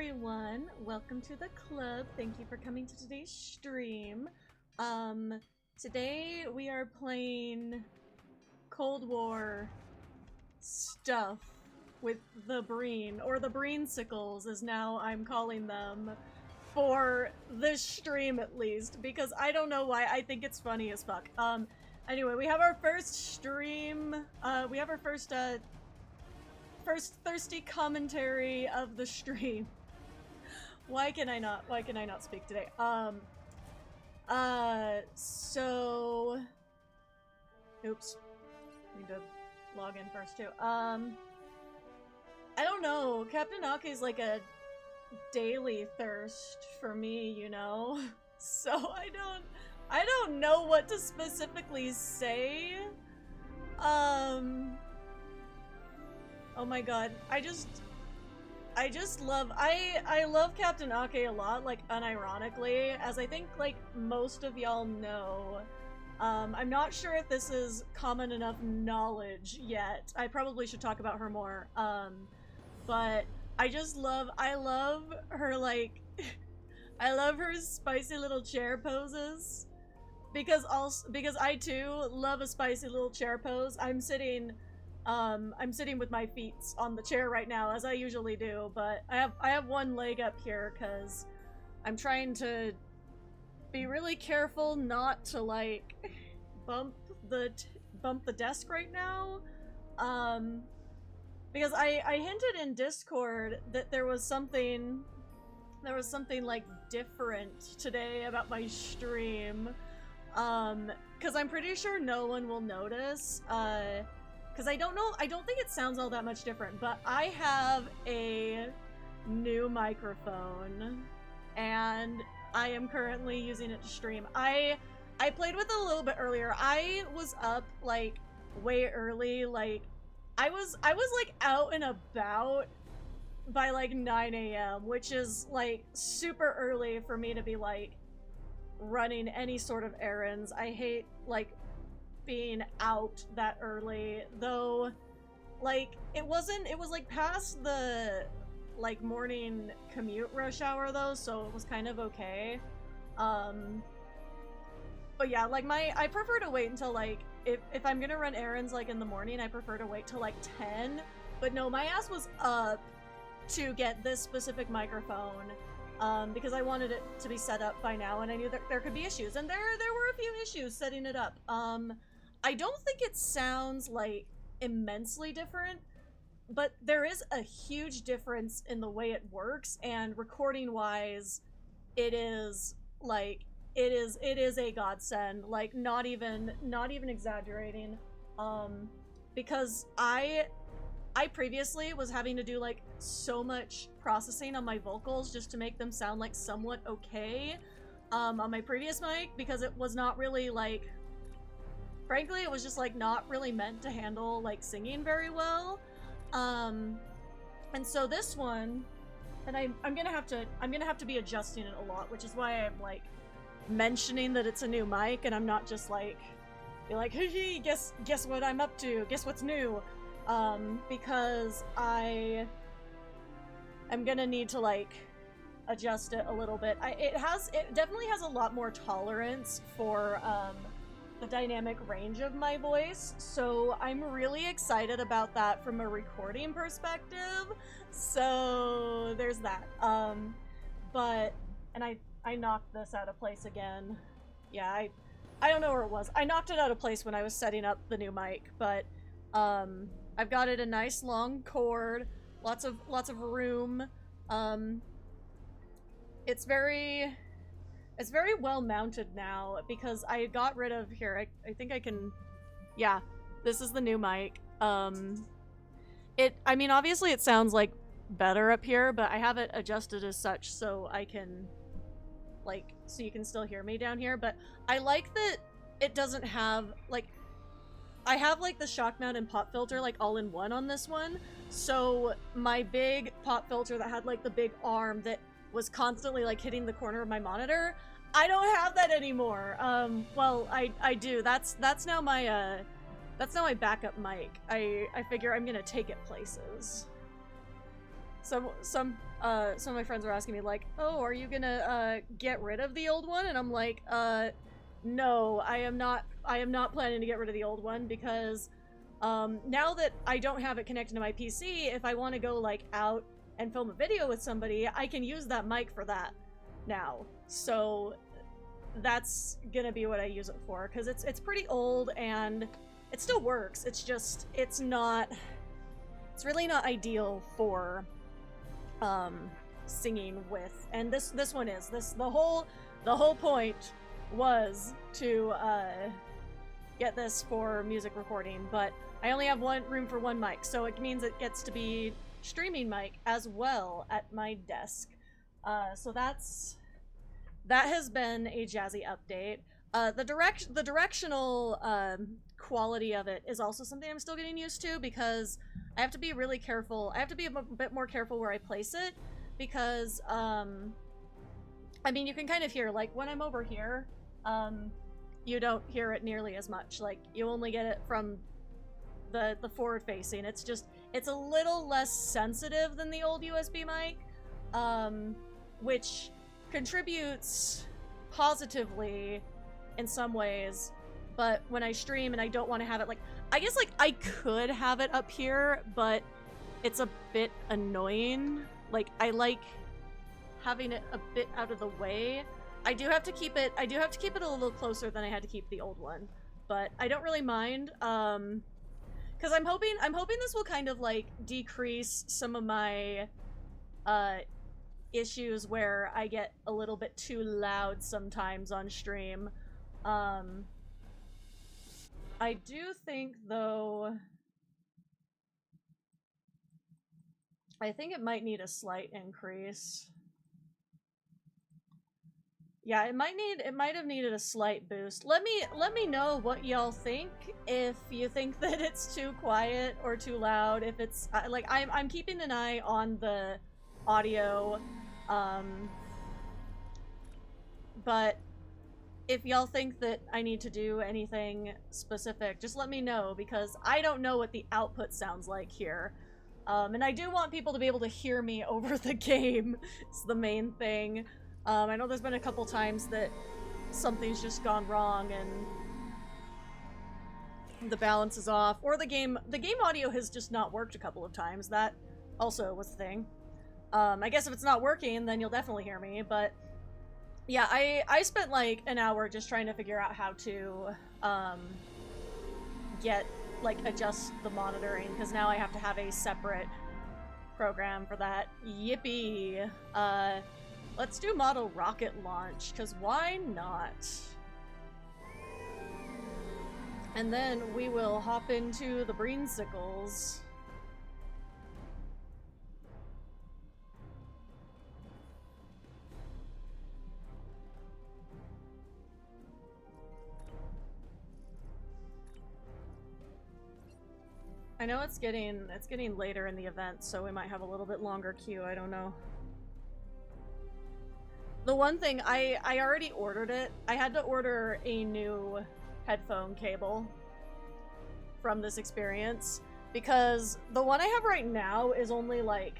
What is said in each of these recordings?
everyone. Welcome to the club. Thank you for coming to today's stream. Today we are playing Cold War stuff with the Breen, or the Breensicles as now I'm calling them, for this stream at least, because I don't know why, I think it's funny as fuck. Anyway, we have our first stream, we have our first thirsty commentary of the stream. Why can I not speak today? So oops. Need to log in first too. I don't know. Captain Ake is like a daily thirst for me, you know? So I don't know what to specifically say. Oh my god, I love Captain Ake a lot, like, unironically, as I think, like, most of y'all know. I'm not sure if this is common enough knowledge yet. I probably should talk about her more. But I love her, like, I love her spicy little chair poses. Because I too love a spicy little chair pose. I'm sitting with my feet on the chair right now, as I usually do, but I have one leg up here because I'm trying to be really careful not to, like, bump the desk right now. Because I hinted in Discord that there was something like different today about my stream. Because I'm pretty sure no one will notice. Because I don't think it sounds all that much different, but I have a new microphone, and I am currently using it to stream. I played with it a little bit earlier. I was up, like, way early, like, I was like, out and about by, like, 9 AM, which is, like, super early for me to be, like, running any sort of errands. I hate, like, being out that early, though, like, it was like past the, like, morning commute rush hour though, so it was kind of okay. But yeah, like, I prefer to wait until, like, if I'm gonna run errands, like, in the morning, I prefer to wait till, like, 10, but no, my ass was up to get this specific microphone, because I wanted it to be set up by now, and I knew that there could be issues, and there were a few issues setting it up. I don't think it sounds, like, immensely different, but there is a huge difference in the way it works, and recording-wise, it is, like, it is a godsend, like, not even exaggerating, because I previously was having to do, like, so much processing on my vocals just to make them sound, like, somewhat okay, on my previous mic, because it was not really, like, frankly, it was just, like, not really meant to handle, like, singing very well. And so this one, and I'm gonna have to be adjusting it a lot, which is why I'm, like, mentioning that it's a new mic, and I'm not just, like, be like, hey, guess what I'm up to, guess what's new, because I'm gonna need to, like, adjust it a little bit. It definitely has a lot more tolerance for, the dynamic range of my voice, so I'm really excited about that from a recording perspective, so there's that. But, and I knocked this out of place again. Yeah, I don't know where it was. I knocked it out of place when I was setting up the new mic, but, I've got it a nice long cord, lots of room, it's very well mounted now, because I got rid of, here, I think I can, yeah, this is the new mic. I mean, obviously it sounds, like, better up here, but I have it adjusted as such so I can, like, so you can still hear me down here, but I like that it doesn't have, like, I have, like, the shock mount and pop filter, like, all in one on this one, so my big pop filter that had, like, the big arm that was constantly, like, hitting the corner of my monitor, I don't have that anymore. Well, I do. That's now my backup mic. I figure I'm gonna take it places. Some some of my friends were asking me like, oh, are you gonna get rid of the old one? And I'm like, no, I am not planning to get rid of the old one, because now that I don't have it connected to my PC, if I want to go like out and film a video with somebody, I can use that mic for that now. So that's gonna be what I use it for, because it's pretty old and it still works. It's just, it's really not ideal for singing with. And this one is. The whole point was to get this for music recording, but I only have room for one mic, so it means it gets to be streaming mic as well at my desk. So that has been a Jazi update. The directional quality of it is also something I'm still getting used to, because I have to be really careful. I have to be a bit more careful where I place it, because I mean, you can kind of hear, like, when I'm over here, you don't hear it nearly as much. Like, you only get it from the forward facing. It's a little less sensitive than the old USB mic, which contributes positively in some ways, but when I stream and I don't want to have it, like, I guess, like, I could have it up here, but it's a bit annoying. Like, I like having it a bit out of the way. I do have to keep it a little closer than I had to keep the old one, but I don't really mind, because I'm hoping this will kind of, like, decrease some of my issues where I get a little bit too loud sometimes on stream. I do think, though, I think it might need a slight increase. Yeah, it might have needed a slight boost. Let me know what y'all think, if you think that it's too quiet or too loud, if it's like, I'm keeping an eye on the audio, but if y'all think that I need to do anything specific, just let me know, because I don't know what the output sounds like here. And I do want people to be able to hear me over the game. It's the main thing. I know there's been a couple times that something's just gone wrong and the balance is off, or the game audio has just not worked a couple of times. That also was the thing. I guess if it's not working, then you'll definitely hear me, but yeah, I spent like an hour just trying to figure out how to adjust the monitoring, because now I have to have a separate program for that. Yippee! Let's do model rocket launch, because why not? And then we will hop into the Breensicles. I know it's getting later in the event, so we might have a little bit longer queue, I don't know. The one thing, I already ordered it. I had to order a new headphone cable from this experience, because the one I have right now is only like,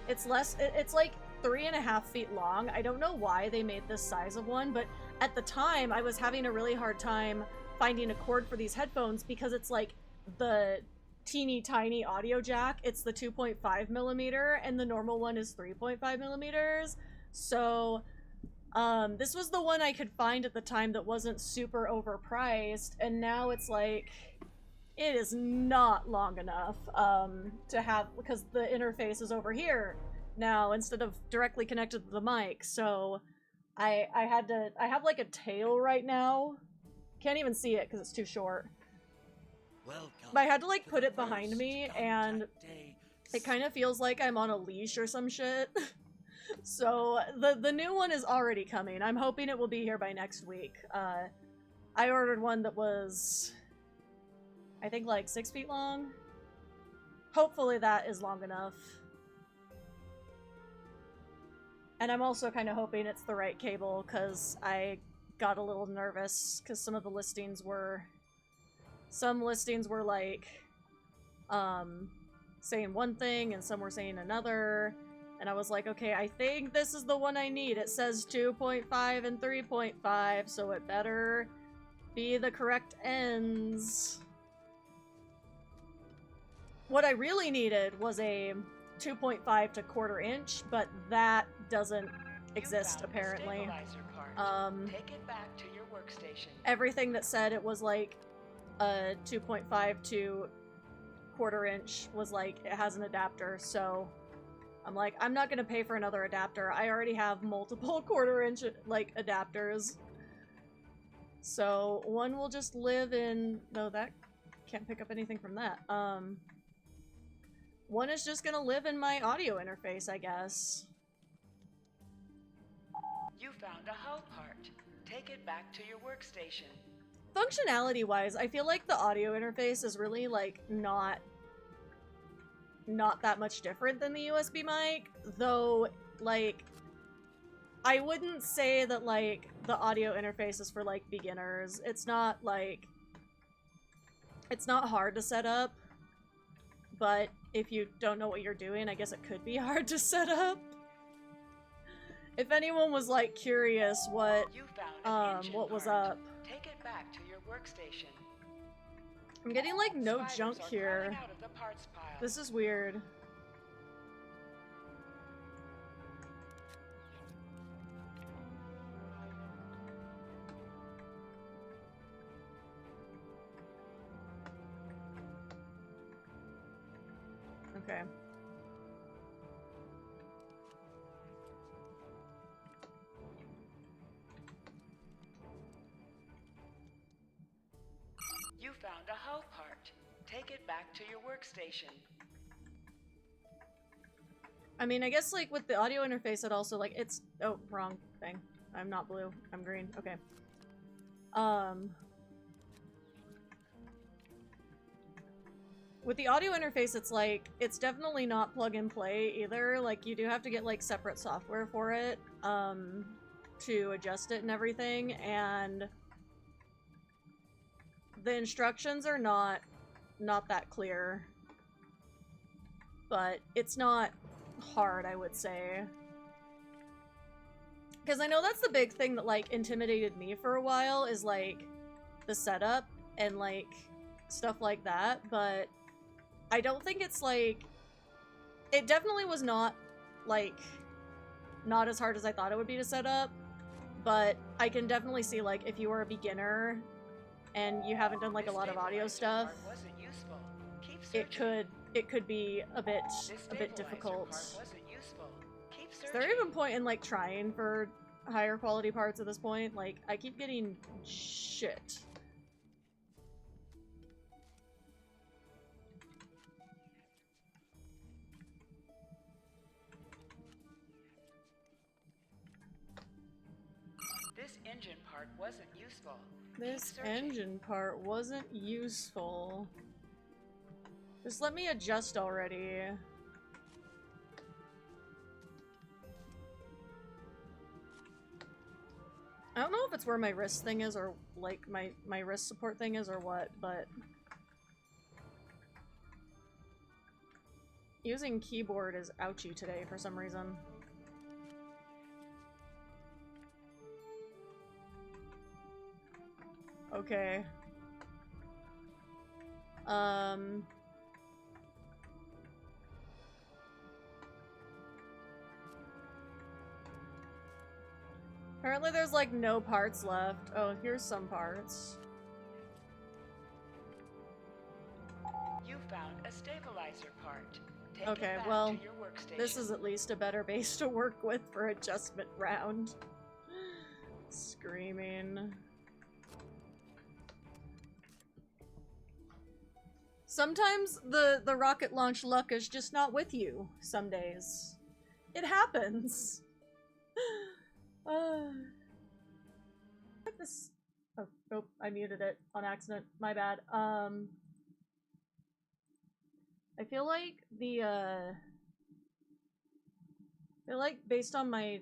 it's like 3.5 feet long. I don't know why they made this size of one, but at the time I was having a really hard time finding a cord for these headphones, because it's like the teeny tiny audio jack. It's the 2.5 millimeter and the normal one is 3.5 millimeters. So this was the one I could find at the time that wasn't super overpriced, and now it's like, it is not long enough to have, because the interface is over here now instead of directly connected to the mic. So I have like a tail right now. Can't even see it because it's too short. Welcome, but I had to like put it behind me, and it kind of feels like I'm on a leash or some shit. So the new one is already coming. I'm hoping it will be here by next week. I ordered one that was, I think, like 6 feet long. Hopefully that is long enough. And I'm also kind of hoping it's the right cable, because I got a little nervous because some of the listings were, like saying one thing and some were saying another, And I was like, okay, I think this is the one I need. It says 2.5 and 3.5, so it better be the correct ends. What I really needed was a 2.5 to 1/4 inch, but that doesn't exist apparently. Take it back to your workstation. Everything that said it was like a 2.5 to 1/4 inch was like, it has an adapter, so I'm like, I'm not gonna pay for another adapter. I already have multiple 1/4 inch like adapters. So one will just live in, no, that can't pick up anything from that. One is just gonna live in my audio interface, I guess. You found a hull part. Take it back to your workstation. Functionality-wise, I feel like the audio interface is really, like, not that much different than the USB mic, though, like, I wouldn't say that, like, the audio interface is for, like, beginners. It's not, like, it's not hard to set up, but if you don't know what you're doing, I guess it could be hard to set up. If anyone was, like, curious what was up. Take it back to your workstation. I'm getting, like, no Spiders junk are here. crawling out of the parts pile. This is weird. Okay. You found a hull part. Take it back to your workstation. I mean, I guess, like, with the audio interface, it also, like, it's... Oh, wrong thing. I'm not blue. I'm green. Okay. With the audio interface, it's, like, it's definitely not plug and play either. Like, you do have to get, like, separate software for it, to adjust it and everything, and the instructions are not that clear. But it's not hard, I would say. Because I know that's the big thing that, like, intimidated me for a while, is, like, the setup and, like, stuff like that, but I don't think it's, like... It definitely was not, like, not as hard as I thought it would be to set up, but I can definitely see, like, if you were a beginner and you haven't done, like, a lot of audio stuff, it could be a bit difficult. Is there even point in, like, trying for higher quality parts at this point? Like, I keep getting shit. This engine part wasn't useful. This engine part wasn't useful. Just let me adjust already. I don't know if it's where my wrist thing is or, like, my wrist support thing is or what, but... Using keyboard is ouchy today for some reason. Okay. Apparently there's, like, no parts left. Oh, here's some parts. You found a stabilizer part. Take Okay, it back well, to your workstation. this is at least a better base to work with for adjustment round. Screaming. Sometimes the rocket launch luck is just not with you some days. It happens. This. Oh, nope, I muted it on accident. My bad. I feel like based on my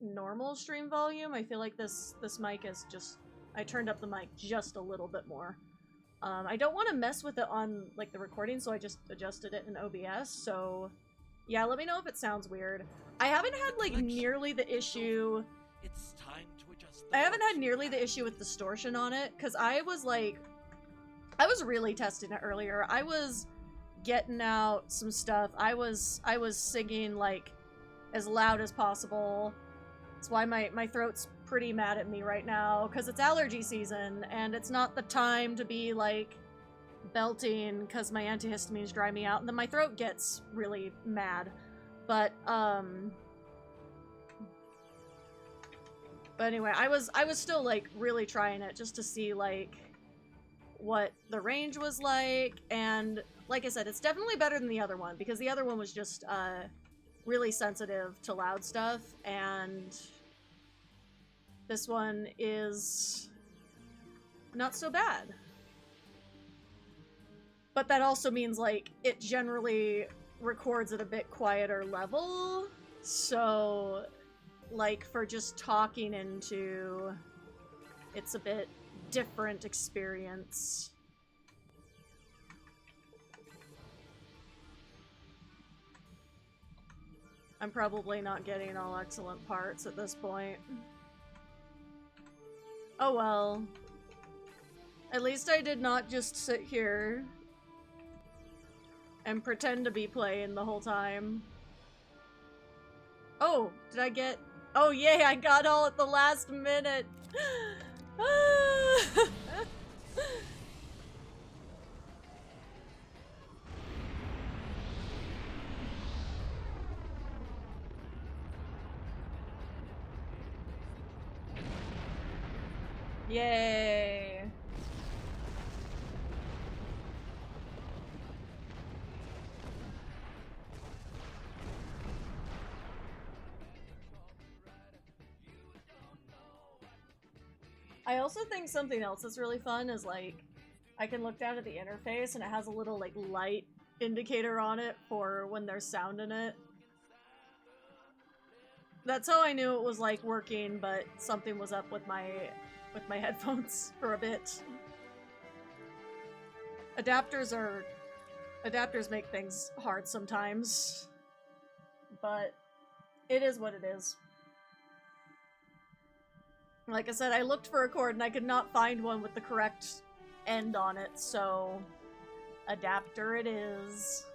normal stream volume, I feel like this mic is just... I turned up the mic just a little bit more. I don't want to mess with it on, like, the recording, so I just adjusted it in OBS, so Yeah, let me know if it sounds weird. I haven't had, like, nearly the issue... It's time to adjust. I haven't had nearly the issue with distortion on it, because I was, like... I was really testing it earlier. I was getting out some stuff. I was singing, like, as loud as possible. That's why my throat's pretty mad at me right now, because it's allergy season, and it's not the time to be, like, belting, because my antihistamines dry me out, and then my throat gets really mad. But anyway, I was still, like, really trying it, just to see, like, what the range was like, and, like I said, it's definitely better than the other one, because the other one was just, really sensitive to loud stuff, and this one is not so bad. But that also means, like, it generally records at a bit quieter level, so, like, for just talking into, it's a bit different experience. I'm probably not getting all excellent parts at this point. Oh well. At least I did not just sit here and pretend to be playing the whole time. Oh, did I get... Oh yay, I got all at the last minute! Yay! I also think something else that's really fun is, like, I can look down at the interface and it has a little, like, light indicator on it for when there's sound in it. That's how I knew it was, like, working, but something was up with my headphones for a bit. Adapters make things hard sometimes, but it is what it is. Like I said, I looked for a cord and I could not find one with the correct end on it, so adapter it is.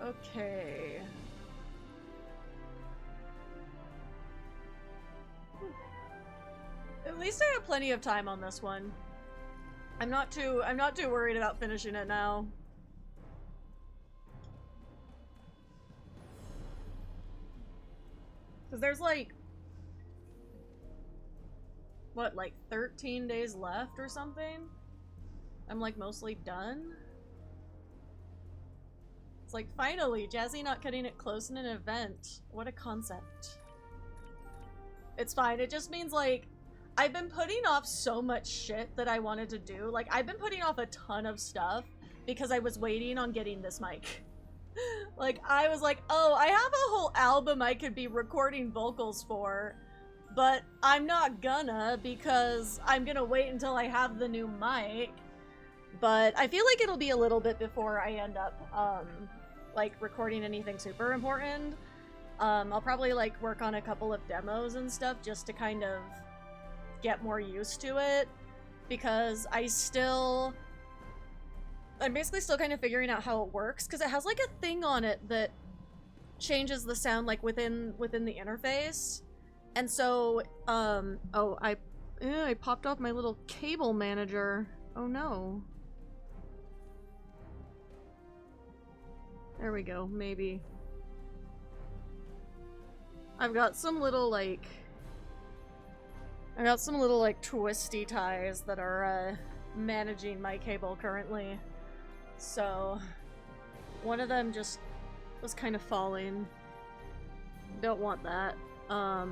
Okay. At least I have plenty of time on this one. I'm not too worried about finishing it now. Cause there's like what, like 13 days left or something? I'm like mostly done. It's like, finally, Jazi not cutting it close in an event. What a concept. It's fine, it just means like I've been putting off so much shit that I wanted to do. Like, I've been putting off a ton of stuff because I was waiting on getting this mic. Like, I was like, oh, I have a whole album I could be recording vocals for, but I'm not gonna because I'm gonna wait until I have the new mic. But I feel like it'll be a little bit before I end up, like, recording anything super important. I'll probably, like, work on a couple of demos and stuff just to kind of get more used to it, because I'm basically still kind of figuring out how it works, because it has like a thing on it that changes the sound like within the interface. And so oh, I popped off my little cable manager. Oh no. There we go, maybe. I've got some little like twisty ties that are managing my cable currently. So one of them just was kind of falling. Don't want that. I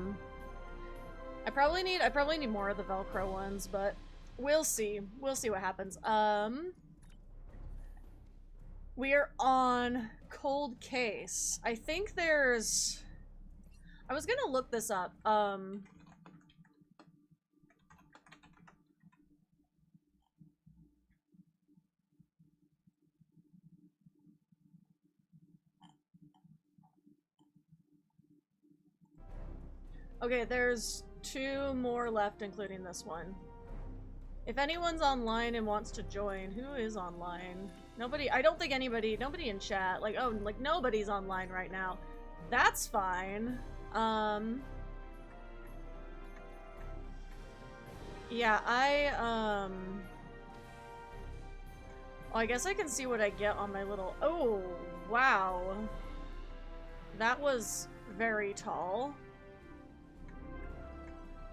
probably need more of the Velcro ones, but we'll see. We'll see what happens. We are on Cold Case. I think there's... I was gonna look this up. Okay, there's 2 more left, including this one. If anyone's online and wants to join, who is online? Nobody, I don't think nobody in chat. Like, oh, like nobody's online right now. That's fine. Yeah, oh, I guess I can see what I get on my little, oh, wow. That was very tall.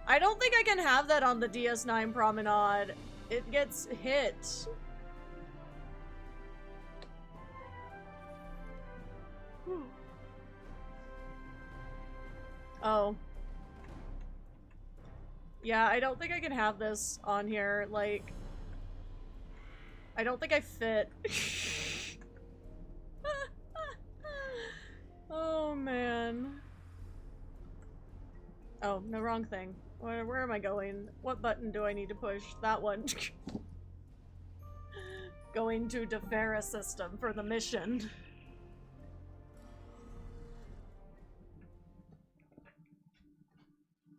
I don't think I can have that on the DS9 Promenade. It gets hit. Oh. Yeah, I don't think I can have this on here. Like, I don't think I fit. Oh, man. Oh, no, wrong thing. Where am I going? What button do I need to push? That one. Going to Defera system for the mission.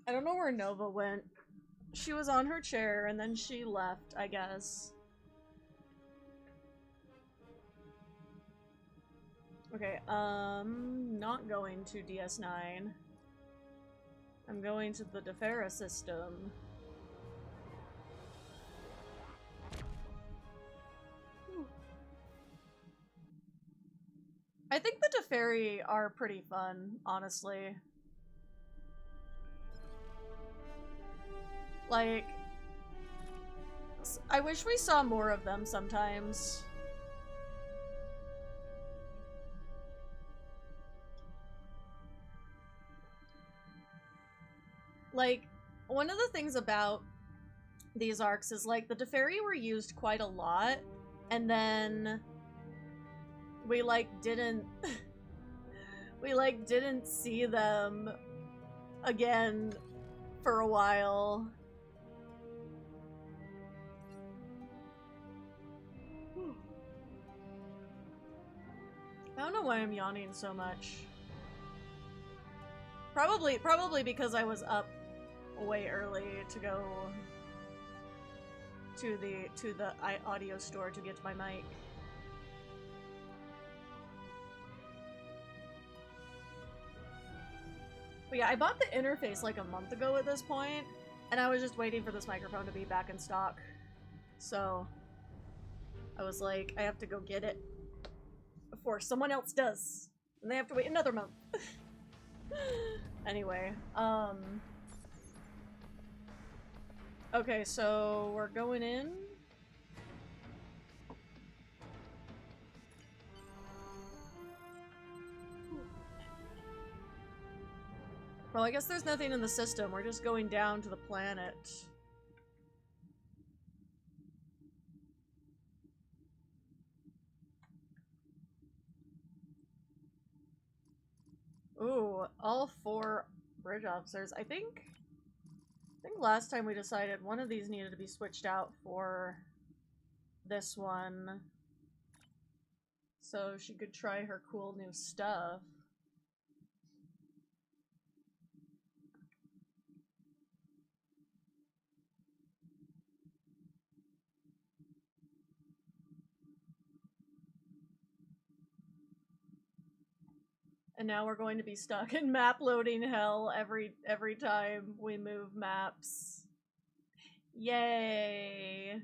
I don't know where Nova went. She was on her chair and then she left, I guess. Okay, not going to DS9. I'm going to the Defera system. I think the Deferi are pretty fun, honestly. Like, I wish we saw more of them sometimes. Like, one of the things about these arcs is, like, the Deferi were used quite a lot, and then we, like, didn't... we, like, didn't see them again for a while. I don't know why I'm yawning so much. Probably because I was up way early to go to the audio store to get to my mic. But yeah, I bought the interface like a month ago at this point, and I was just waiting for this microphone to be back in stock. So I was like, I have to go get it before someone else does, and they have to wait another month. Anyway, okay, so we're going in. Well, I guess there's nothing in the system. We're just going down to the planet. Ooh, all 4 bridge officers. I think last time we decided one of these needed to be switched out for this one, so she could try her cool new stuff. And now we're going to be stuck in map loading hell every time we move maps. Yay!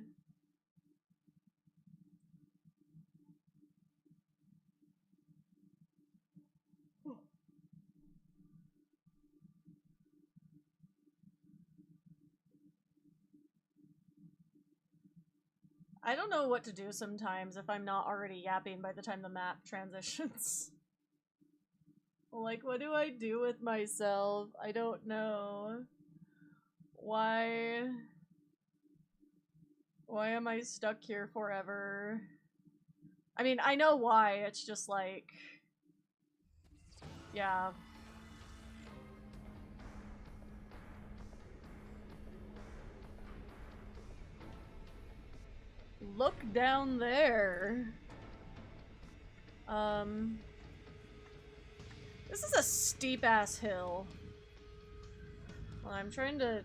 I don't know what to do sometimes if I'm not already yapping by the time the map transitions. Like, what do I do with myself? I don't know. Why am I stuck here forever? I mean, I know why, it's just like... yeah. Look down there. This is a steep-ass hill. Well, I'm trying to...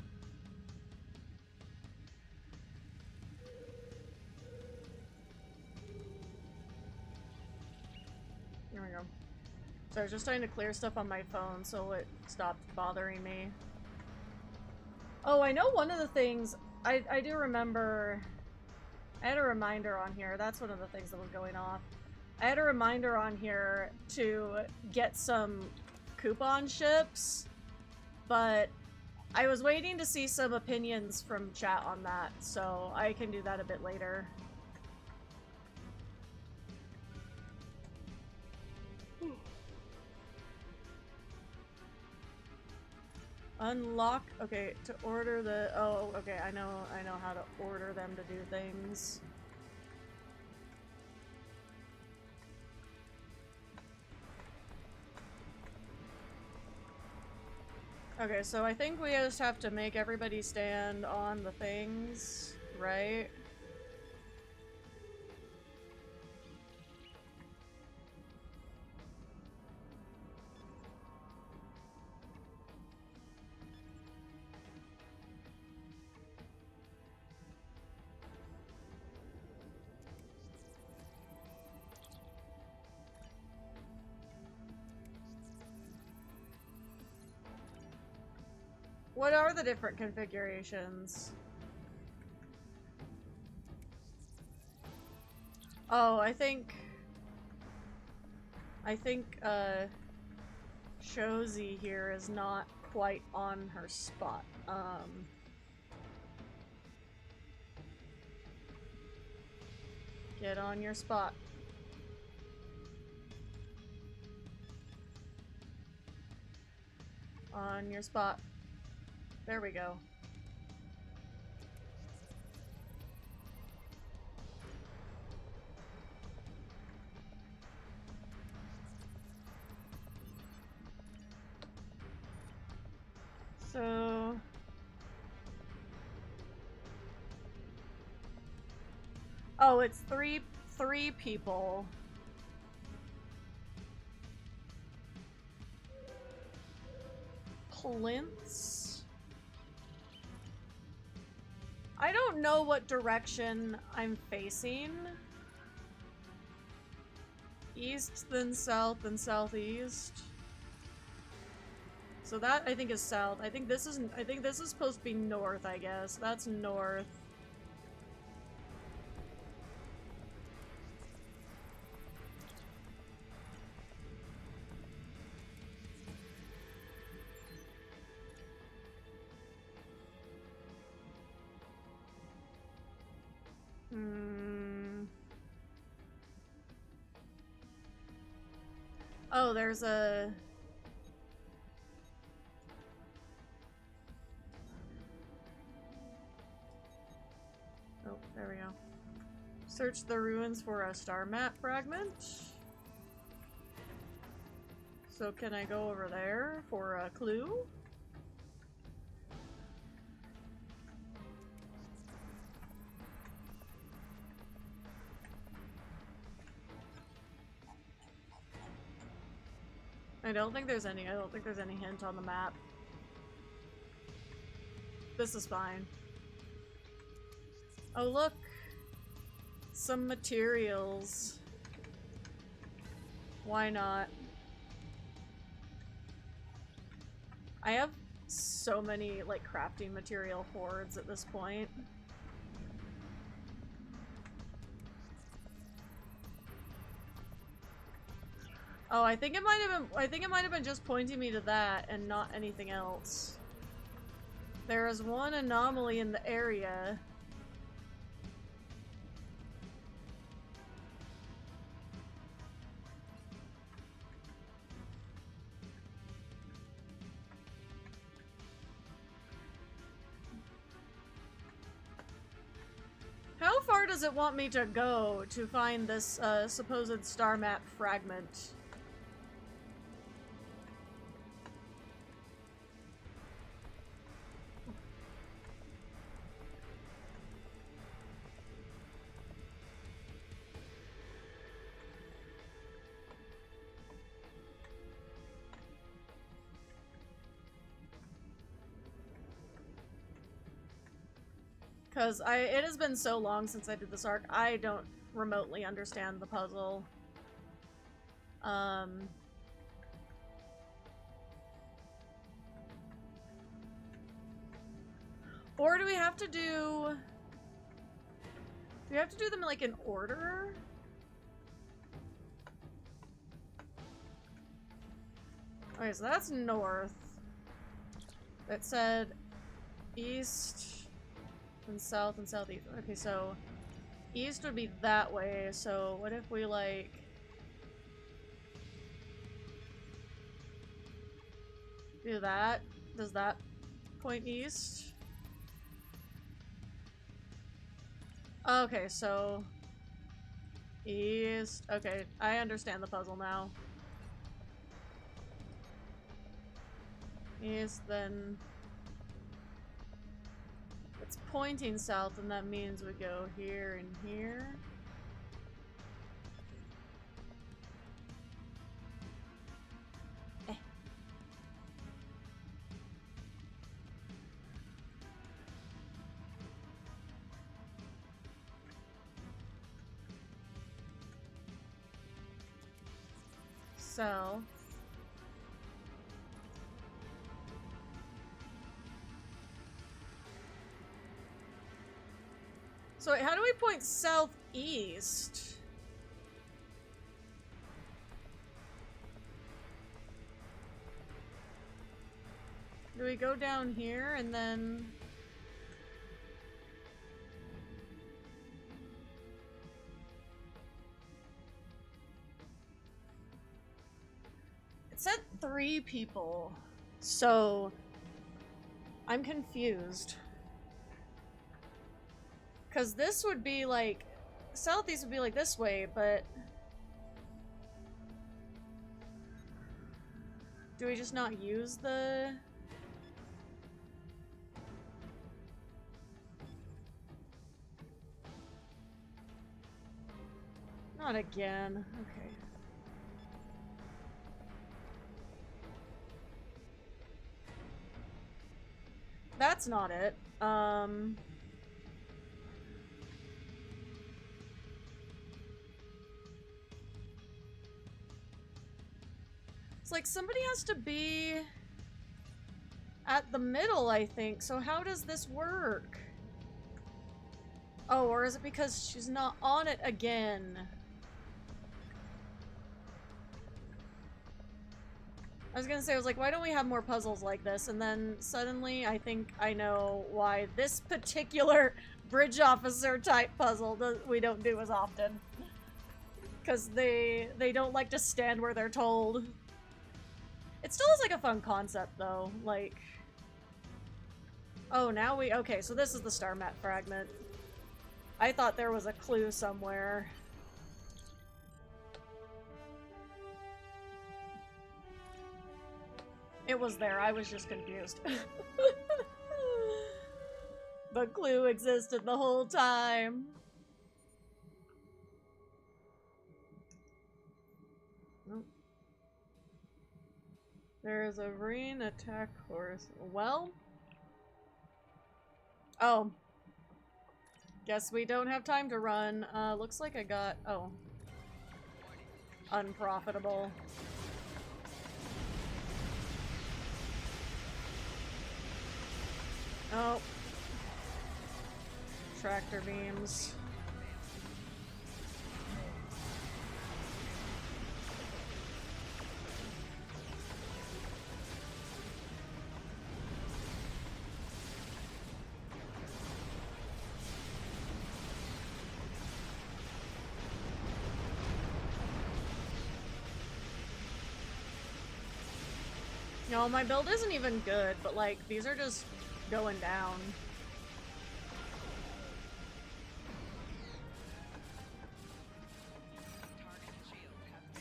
There we go. So I was just trying to clear stuff on my phone so it stopped bothering me. Oh, I know one of the things... I do remember... I had a reminder on here. That's one of the things that was going off. I had a reminder on here to get some coupon ships, but I was waiting to see some opinions from chat on that, so I can do that a bit later. Unlock, okay, to order the, oh, okay, I know how to order them to do things. Okay, so I think we just have to make everybody stand on the things, right? What are the different configurations? Oh, I think Jazi here is not quite on her spot. Get on your spot. On your spot. There we go. So... Oh, it's three people. Plinths? I don't know what direction I'm facing. East, then south, then southeast. So that I think is south. I think this is supposed to be north, I guess. That's north. Oh, there's a... Oh, there we go. Search the ruins for a star map fragment. So can I go over there for a clue? I don't think there's any hint on the map. This is fine. Oh look! Some materials. Why not? I have so many, like, crafting material hoards at this point. Oh, I think it might have been just pointing me to that and not anything else. There is one anomaly in the area. How far does it want me to go to find this supposed star map fragment? Because it has been so long since I did this arc, I don't remotely understand the puzzle. Or do we have to do... Do we have to do them, like, in order? Okay, so that's north. It said east and south and southeast. Okay, so east would be that way, so what if we, like... do that? Does that point east? Okay, so... east... okay, I understand the puzzle now. East, then... it's pointing south, and that means we go here and here. South. So wait, how do we point southeast? Do we go down here and then... it said 3 people, so I'm confused. Because this would be like... southeast would be like this way, but... do we just not use the... not again. Okay. That's not it. It's like somebody has to be at the middle, I think. So how does this work? Oh, or is it because she's not on it again? I was gonna say, I was like, why don't we have more puzzles like this? And then suddenly I think I know why this particular bridge officer type puzzle we don't do as often. Because they don't like to stand where they're told. It still is like a fun concept though, like... oh, now we... okay, so this is the star map fragment. I thought there was a clue somewhere. It was there, I was just confused. The clue existed the whole time. Nope. There is a Marine attack horse. Well? Oh. Guess we don't have time to run. Looks like I got... oh. Unprofitable. Oh. Tractor beams. No, my build isn't even good, but like, these are just going down.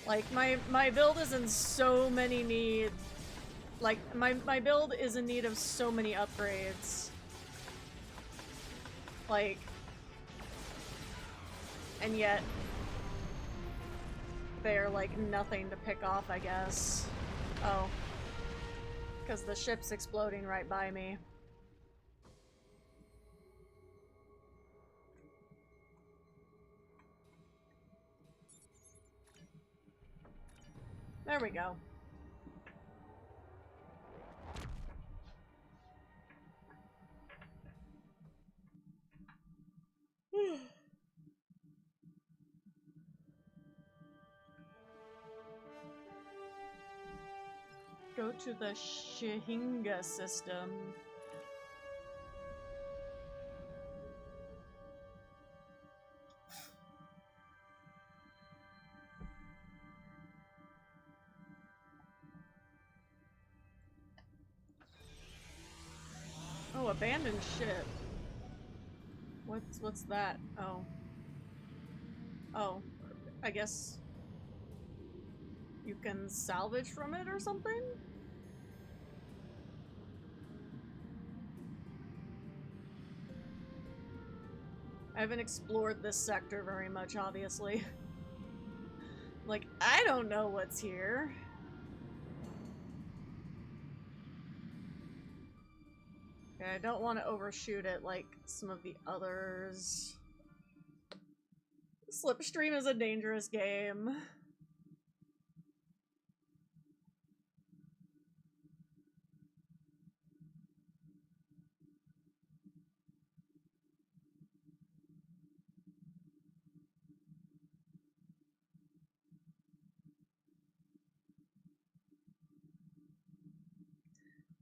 Like, my build is in so many need. Like, my build is in need of so many upgrades. Like, and yet they're like nothing to pick off, I guess. Oh. Because the ship's exploding right by me. There we go. Go to the Shahinga system. Oh, abandoned ship. What's that? Oh. Oh. I guess you can salvage from it or something? I haven't explored this sector very much, obviously. Like, I don't know what's here. Okay, I don't want to overshoot it like some of the others. Slipstream is a dangerous game.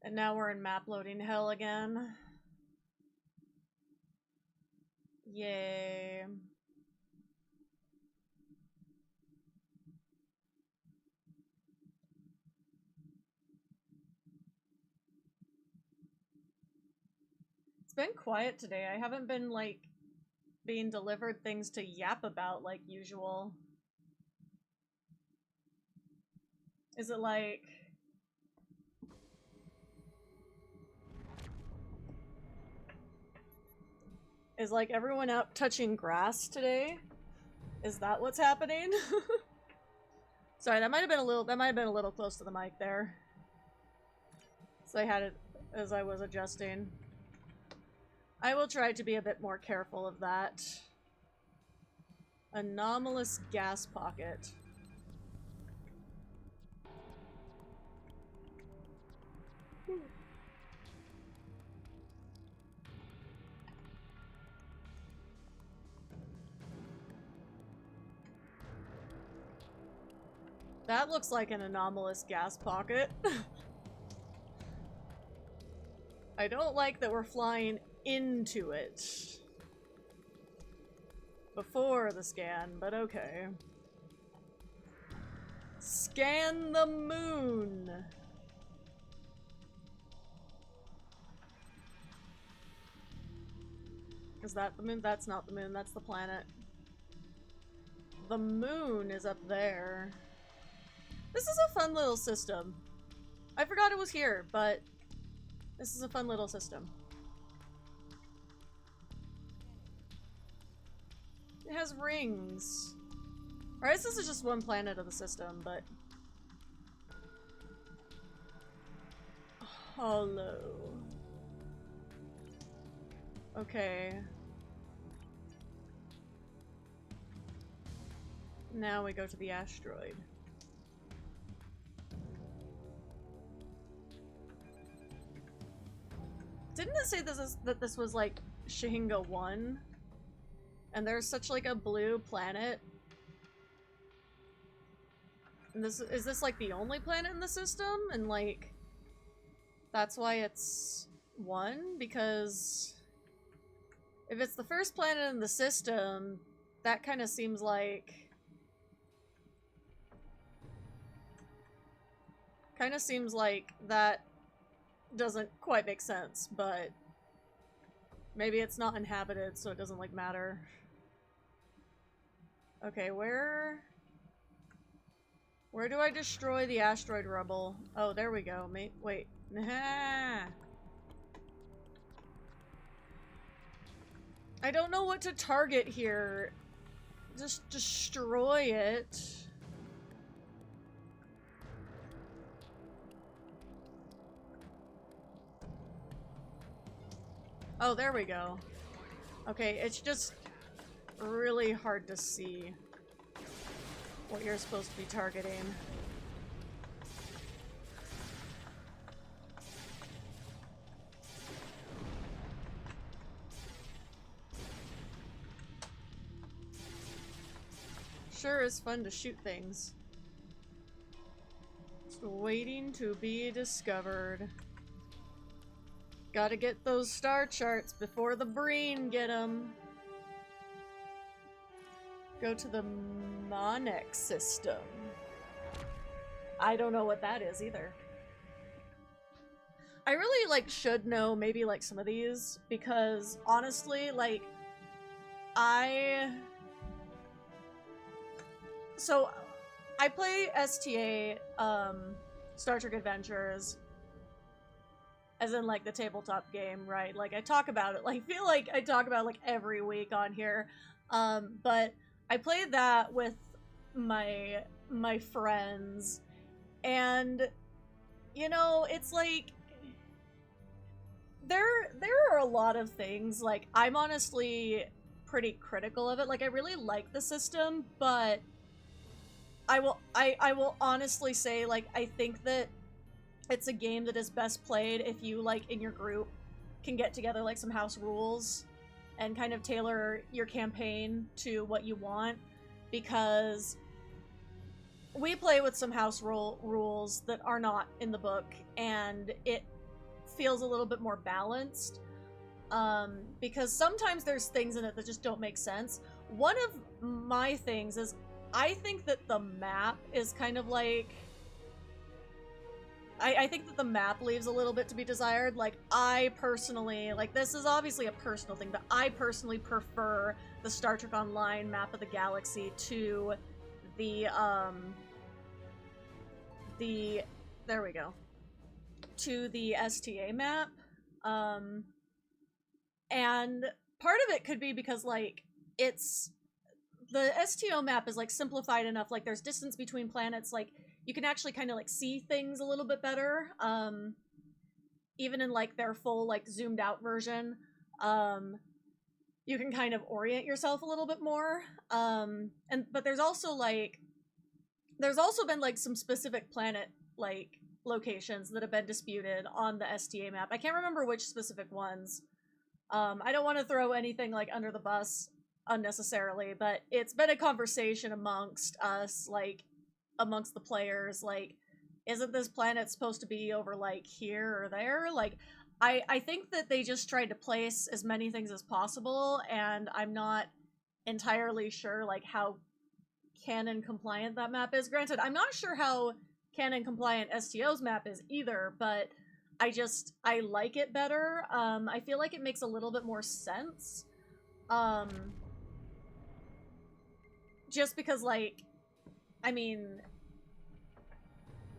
And now we're in map loading hell again. Yay. It's been quiet today. I haven't been, like, being delivered things to yap about like usual. Is it like... Is like everyone out touching grass today? Is that what's happening? Sorry, that might have been a little close to the mic there. So I had it as I was adjusting. I will try to be a bit more careful of that. Anomalous gas pocket. That looks like an anomalous gas pocket. I don't like that we're flying into it before the scan, but okay. Scan the moon! Is that the moon? That's not the moon, that's the planet. The moon is up there. This is a fun little system. I forgot it was here, but this is a fun little system. It has rings. Or this is just one planet of the system, but... Hollow. Okay. Now we go to the asteroid. Didn't it say that this was like Shahinga 1? And there's such like a blue planet? And is this like the only planet in the system? And like that's why it's 1? Because if it's the first planet in the system, that kind of seems like that doesn't quite make sense, but maybe it's not inhabited, so it doesn't like matter. Okay, where do I destroy the asteroid rubble? Oh, there we go. Wait. I don't know what to target here. Just destroy it. Oh, there we go. Okay, it's just really hard to see what you're supposed to be targeting. Sure is fun to shoot things. Just waiting to be discovered. Gotta get those star charts before the Breen get them. Go to the Monex system. I don't know what that is either. I really, like, should know maybe, like, some of these, because, honestly, like, So, I play STA, Star Trek Adventures, as in, like, the tabletop game, right? Like, I talk about it, like, I feel like I talk about it, like, every week on here, but I played that with my friends, and, you know, it's like, there are a lot of things, like, I'm honestly pretty critical of it. Like, I really like the system, but I will honestly say, like, I think that it's a game that is best played if you, like, in your group can get together, like, some house rules and kind of tailor your campaign to what you want, because we play with some house rules that are not in the book, and it feels a little bit more balanced, because sometimes there's things in it that just don't make sense. One of my things is I think that the map is kind of like... I think that the map leaves a little bit to be desired. Like, I personally, like, this is obviously a personal thing, but I personally prefer the Star Trek Online map of the galaxy to the, there we go. To the STA map. And part of it could be because, like, it's... The STO map is, like, simplified enough, like, there's distance between planets, like, you can actually kind of, like, see things a little bit better, even in, like, their full, like, zoomed out version. You can kind of orient yourself a little bit more, but there's also, like, there's also been, like, some specific planet, like, locations that have been disputed on the STA map. I can't remember which specific ones. I don't want to throw anything, like, under the bus unnecessarily, but it's been a conversation amongst us, like, amongst the players, like, isn't this planet supposed to be over, like, here or there? Like, I think that they just tried to place as many things as possible, and I'm not entirely sure, like, how canon compliant that map is. Granted, I'm not sure how canon compliant STO's map is either, but I like it better. I feel like it makes a little bit more sense. Just because, like, I mean,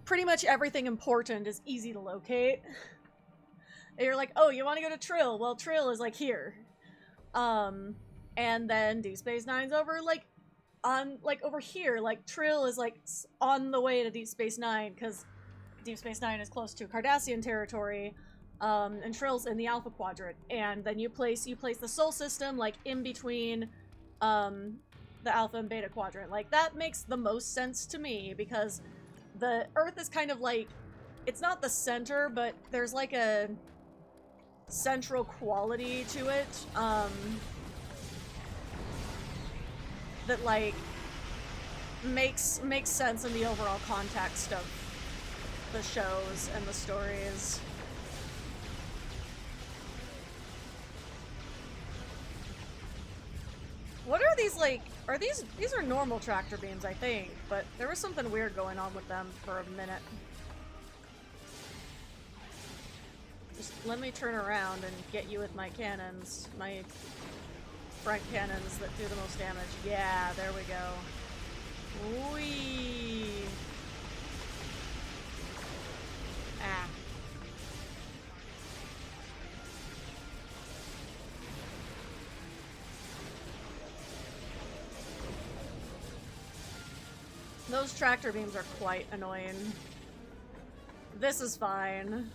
pretty much everything important is easy to locate. And you're like, oh, you want to go to Trill? Well, Trill is, like, here. And then Deep Space Nine's over, like, over here. Like, Trill is, like, on the way to Deep Space Nine, because Deep Space Nine is close to Cardassian territory, and Trill's in the Alpha Quadrant. And then you place the Sol system, like, in between, the Alpha and Beta Quadrant. Like, that makes the most sense to me, because the Earth is kind of, like, it's not the center, but there's, like, a central quality to it, that, like, makes sense in the overall context of the shows and the stories. What are these, like, these are normal tractor beams, I think, but there was something weird going on with them for a minute. Just let me turn around and get you with my cannons, my front cannons that do the most damage. Yeah, there we go. Whee! Ah. Those tractor beams are quite annoying. This is fine.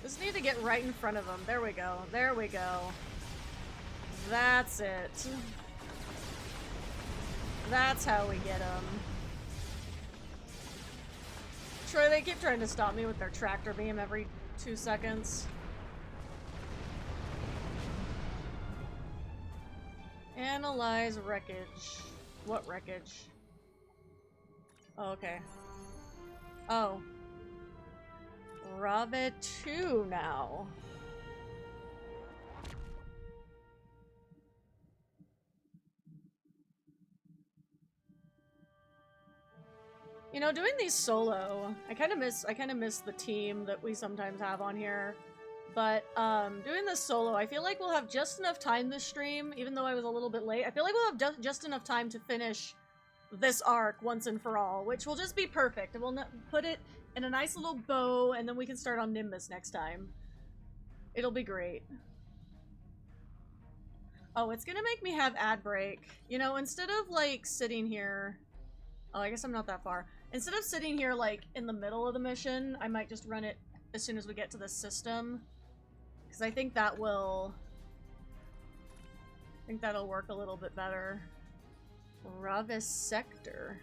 Just need to get right in front of them. There we go. There we go. That's it. That's how we get them. They keep trying to stop me with their tractor beam every 2 seconds. Analyze wreckage. What wreckage? Oh, okay. Oh. Rave 2 now. You know, doing these solo, I kind of miss the team that we sometimes have on here. But doing this solo, I feel like we'll have just enough time this stream, even though I was a little bit late. I feel like we'll have just enough time to finish this arc once and for all, which will just be perfect. We'll put it in a nice little bow, and then we can start on Nimbus next time. It'll be great. Oh, it's gonna make me have ad break. You know, instead of, like, sitting here... Oh, I guess I'm not that far. Instead of sitting here, like, in the middle of the mission, I might just run it as soon as we get to the system. Because I think that will... I think that'll work a little bit better. Ravis Sector.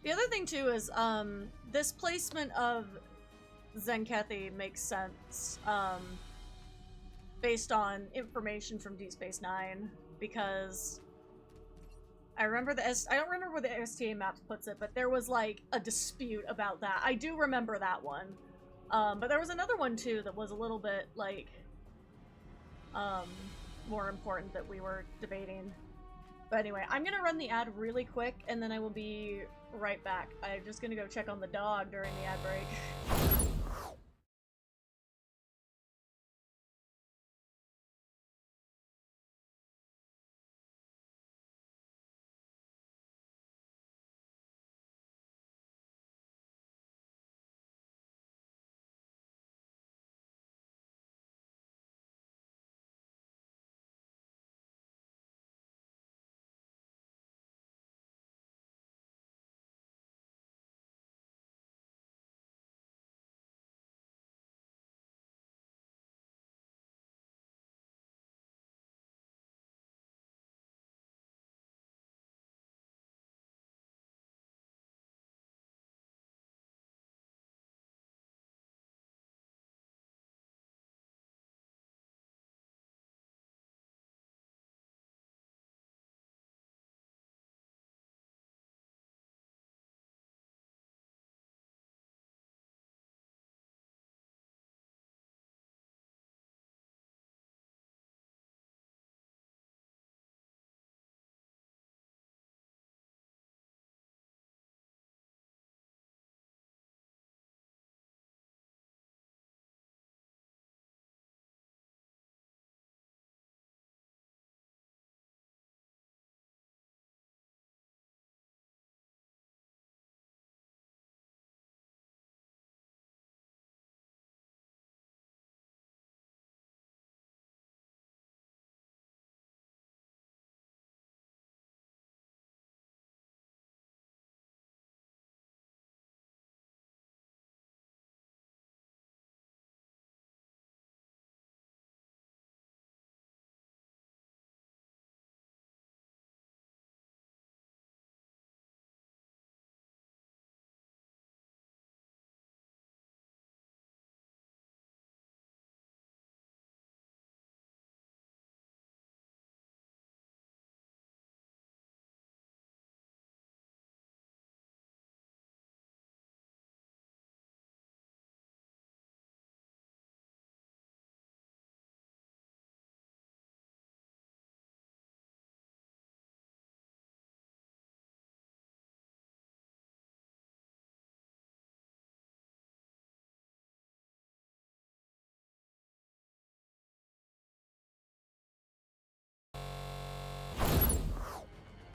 The other thing, too, is, this placement of Zenkethi makes sense, based on information from Deep Space Nine, because I remember I don't remember where the STA maps puts it, but there was, like, a dispute about that. I do remember that one. But there was another one, too, that was a little bit, like, more important that we were debating. But anyway, I'm gonna run the ad really quick, and then I will be right back. I'm just gonna go check on the dog during the ad break.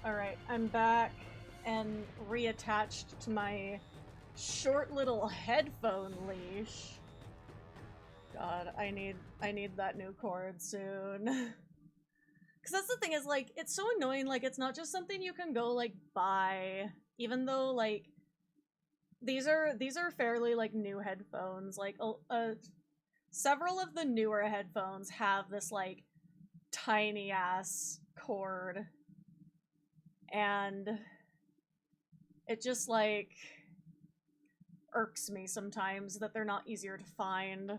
Alright, I'm back and reattached to my short little headphone leash. God, I need that new cord soon. Cause that's the thing is, like, it's so annoying, like, it's not just something you can go, like, buy, even though, like, these are fairly, like, new headphones. Like, several of the newer headphones have this, like, tiny-ass cord. And it just, like, irks me sometimes that they're not easier to find.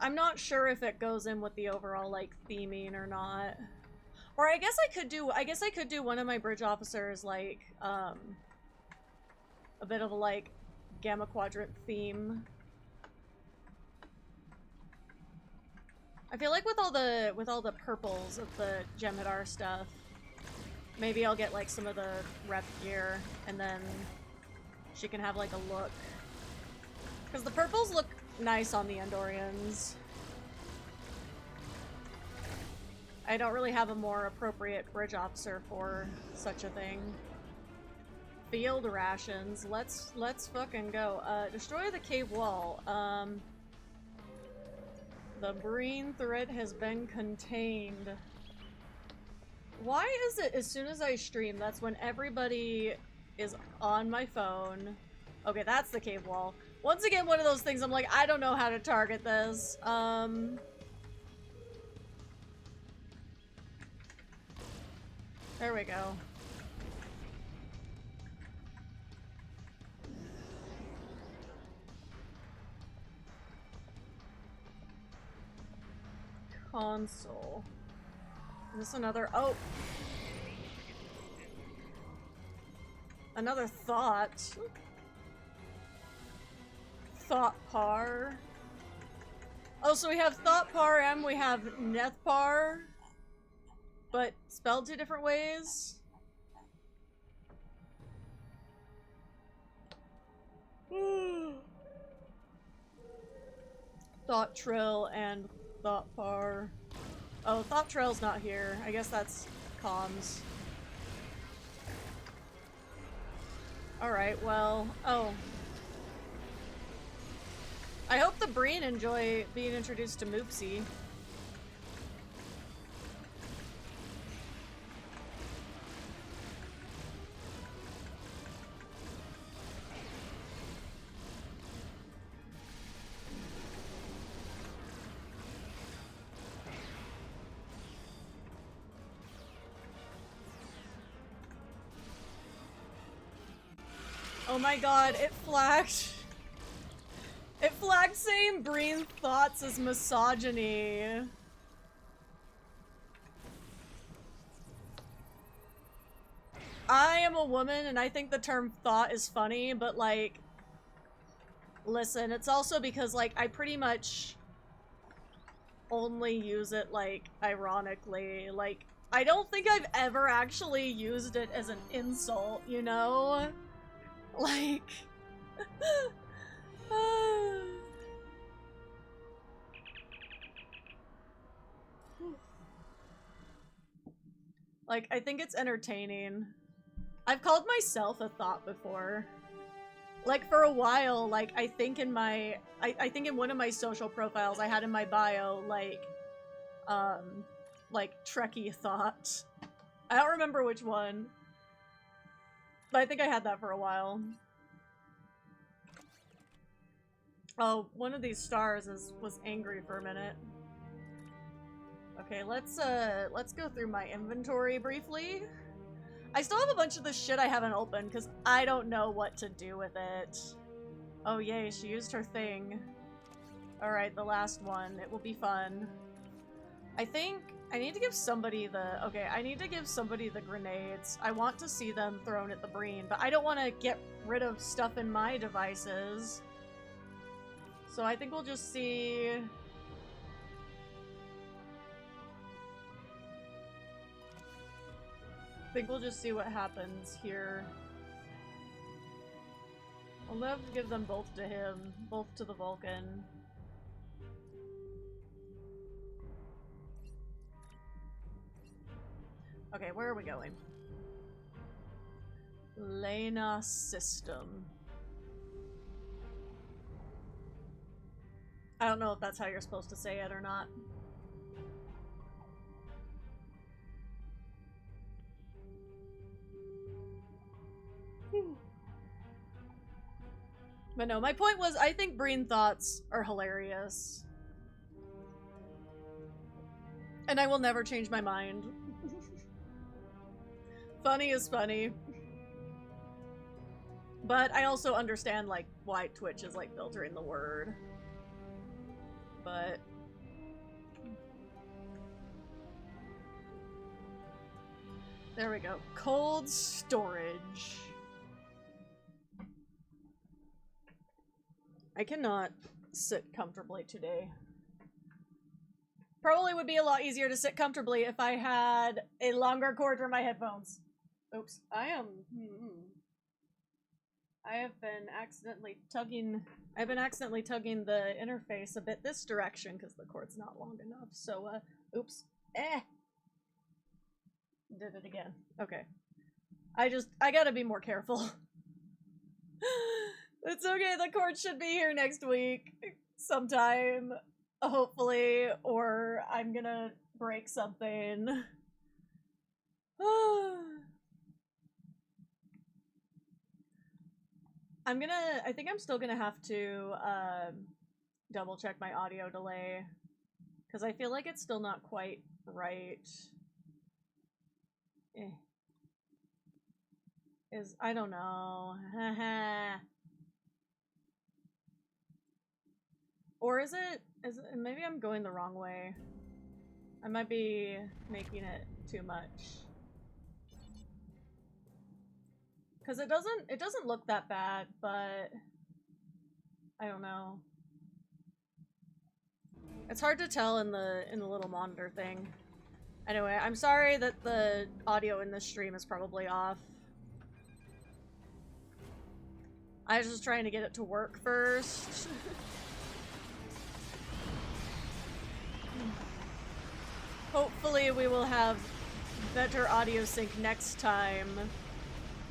I'm not sure if it goes in with the overall, like, theming or not. Or I guess I could do one of my bridge officers, like, a bit of a, like, Gamma Quadrant theme. I feel like with all the purples of the Jem'Hadar stuff, maybe I'll get, like, some of the rep gear, and then she can have, like, a look. Because the purples look nice on the Andorians. I don't really have a more appropriate bridge officer for such a thing. Field rations. Let's fucking go. Destroy the cave wall. The Breen threat has been contained. Why is it as soon as I stream, that's when everybody is on my phone? Okay, that's the cave wall. Once again, one of those things I'm like, I don't know how to target this. There we go. Console. Is this another? Oh! Another thought. Thought par. Oh, so we have Thought par and we have Neth par, but spelled two different ways. Thought Trill and Thought par. Oh, Thought Trill's not here. I guess that's comms. Alright, well, oh. I hope the Breen enjoy being introduced to Moopsy. Oh my god, it flagged. It flagged saying Breen thoughts as misogyny. I am a woman and I think the term thought is funny, but like, listen, it's also because like I pretty much only use it like ironically. Like, I don't think I've ever actually used it as an insult, you know? Like... Like, I think it's entertaining. I've called myself a thought before. Like, for a while, like, I think in my... I think in one of my social profiles I had in my bio, like, Trekkie thought. I don't remember which one. But I think I had that for a while. Oh, one of these stars was angry for a minute. Okay, let's go through my inventory briefly. I still have a bunch of this shit I haven't opened because I don't know what to do with it. Oh yay, she used her thing. Alright, the last one. It will be fun. I think I need to give somebody the... Okay, I need to give somebody the grenades. I want to see them thrown at the Breen, but I don't want to get rid of stuff in my devices. So I think we'll just see... I think we'll just see what happens here. I'll have to give them both to him. Both to the Vulcan. Okay, where are we going? Lena system. I don't know if that's how you're supposed to say it or not. But no, my point was, I think Breen thoughts are hilarious. And I will never change my mind. Funny is funny. But I also understand, like, why Twitch is, like, filtering the word. but... There we go. Cold storage. I cannot sit comfortably today. Probably would be a lot easier to sit comfortably if I had a longer cord for my headphones. Oops. I have been accidentally tugging... I've been accidentally tugging the interface a bit this direction because the cord's not long enough. So, oops. Did it again. Okay. I gotta be more careful. It's okay, the cord should be here next week. Sometime. Hopefully. Or I'm gonna break something. I think I'm still gonna have to, double check my audio delay. Because I feel like it's still not quite right. I don't know. Or is it, maybe I'm going the wrong way. I might be making it too much. Cause it doesn't look that bad, but I don't know. It's hard to tell in the little monitor thing. Anyway, I'm sorry that the audio in this stream is probably off. I was just trying to get it to work first. Hopefully we will have better audio sync next time,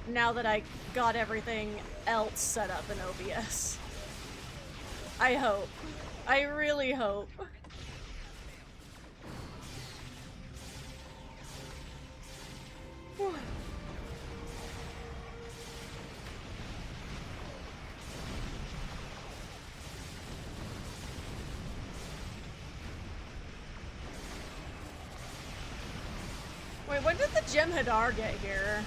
now that I got everything else set up in OBS. I hope. I really hope. Wait, when did the Jem'Hadar get here?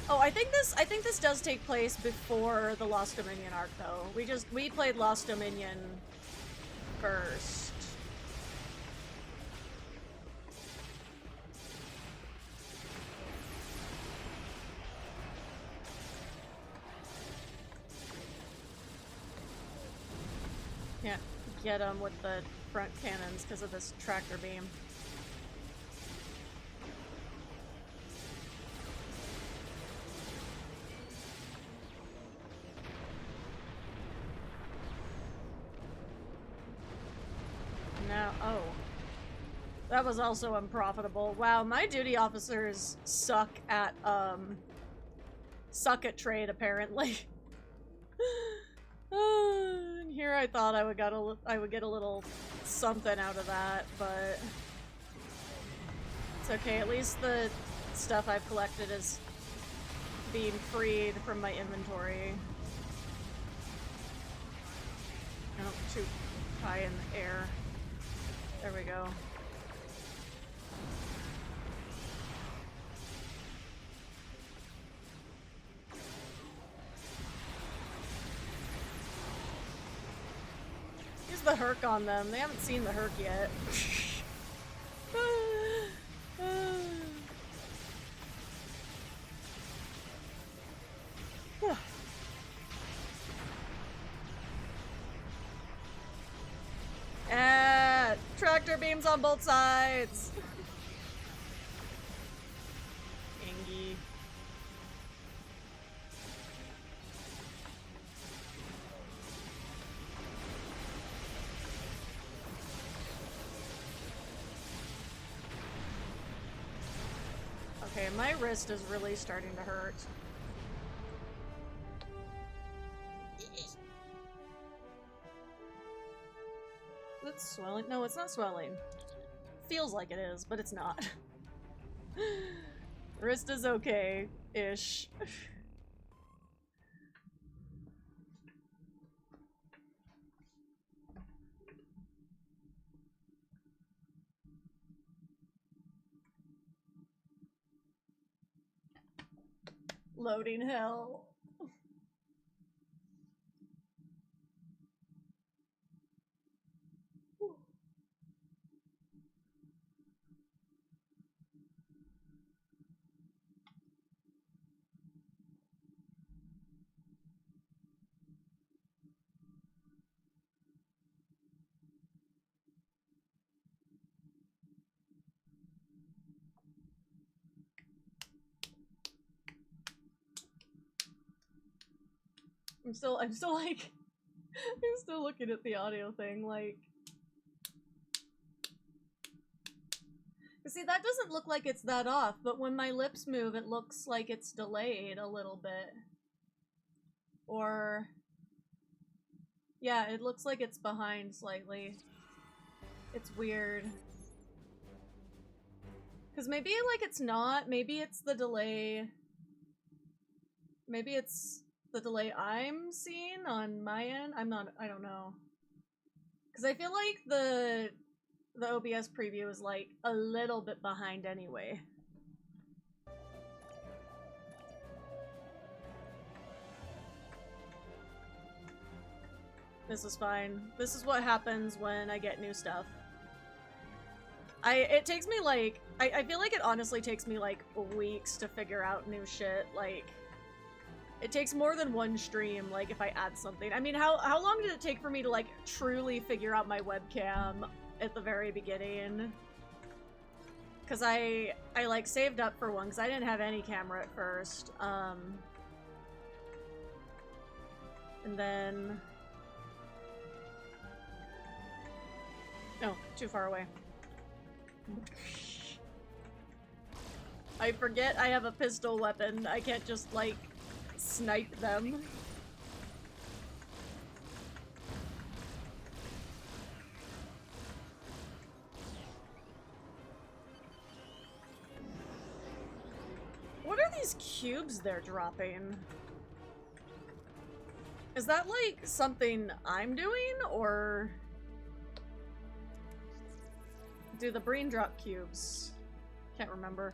Oh, I think this does take place before the Lost Dominion arc, though. We played Lost Dominion first. Yeah, get them with the front cannons because of this tractor beam. Now, oh. That was also unprofitable. Wow, my duty officers suck at trade, apparently. Here I thought I would get a little something out of that, but it's okay. At least the stuff I've collected is being freed from my inventory. Oh, too high in the air. There we go. Use the Herc on them. They haven't seen the Herc yet. Tractor beams on both sides. Angie. Okay, my wrist is really starting to hurt. It's swelling. No, it's not swelling. Feels like it is, but it's not. Wrist is okay-ish. Loading hell. I'm still like, I'm still looking at the audio thing, like. See, that doesn't look like it's that off, but when my lips move, it looks like it's delayed a little bit. Or... yeah, it looks like it's behind slightly. It's weird. Because maybe, like, it's not. Maybe it's the delay... maybe it's the delay I'm seeing on my end? I don't know. Because I feel like the OBS preview is, like, a little bit behind anyway. This is fine. This is what happens when I get new stuff. It takes me, like, I feel like it honestly takes me, like, weeks to figure out new shit, like... It takes more than one stream, like, if I add something. I mean, how long did it take for me to, like, truly figure out my webcam at the very beginning? Because I like, saved up for one, because I didn't have any camera at first. And then... no, too far away. I forget I have a pistol weapon. I can't just, like... snipe them. What are these cubes they're dropping? Is that like something I'm doing, or do the Breen drop cubes? Can't remember.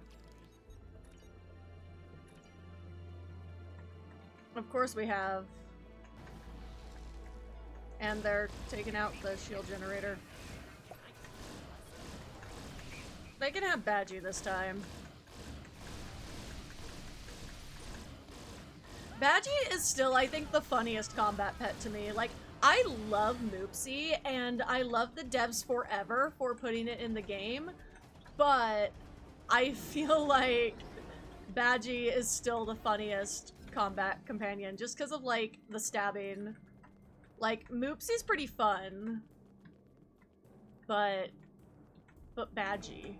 Of course we have. And they're taking out the shield generator. They can have Badgie this time. Badgie is still, I think, the funniest combat pet to me. Like, I love Moopsie, and I love the devs forever for putting it in the game, but I feel like Badgie is still the funniest combat companion, just because of, like, the stabbing. Like, Moopsie's pretty fun, but Badgie.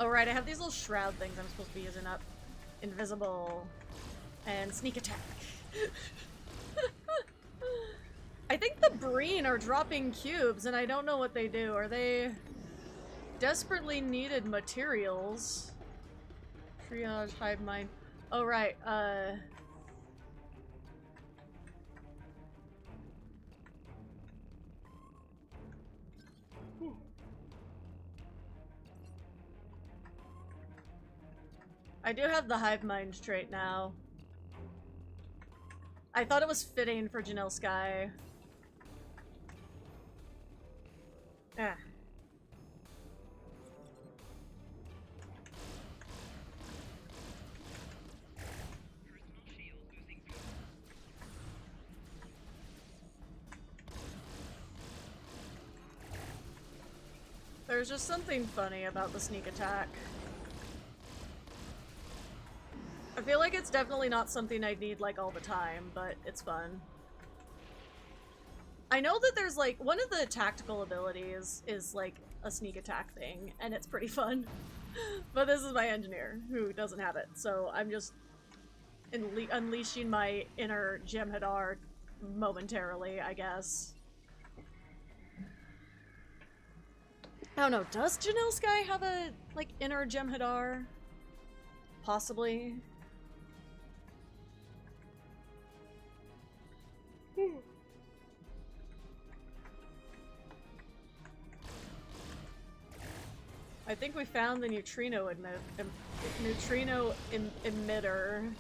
Oh right, I have these little shroud things I'm supposed to be using up. Invisible and sneak attack. I think the Breen are dropping cubes and I don't know what they do. Are they desperately needed materials? Triage, hive mind. Oh right, I do have the hive mind trait now. I thought it was fitting for Janelle Sky. Ah. There's just something funny about the sneak attack. I feel like it's definitely not something I'd need, like, all the time, but it's fun. I know that there's, like, one of the tactical abilities is, like, a sneak attack thing, and it's pretty fun. But this is my engineer, who doesn't have it, so I'm just unleashing my inner Jem'Hadar momentarily, I guess. I don't know, does Janelle Sky have a, like, inner Jem'Hadar? Possibly. I think we found the neutrino emitter.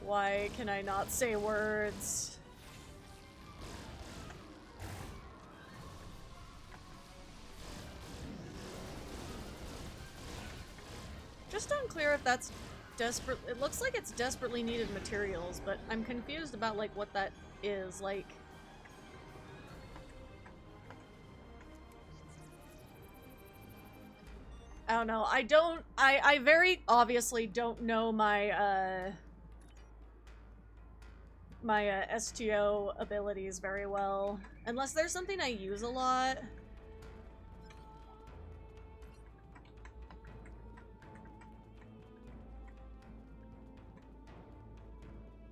Why can I not say words? Just unclear if that's desperate. It looks like it's desperately needed materials, but I'm confused about, like, what that is, like. I don't know. I very obviously don't know my, STO abilities very well. Unless there's something I use a lot.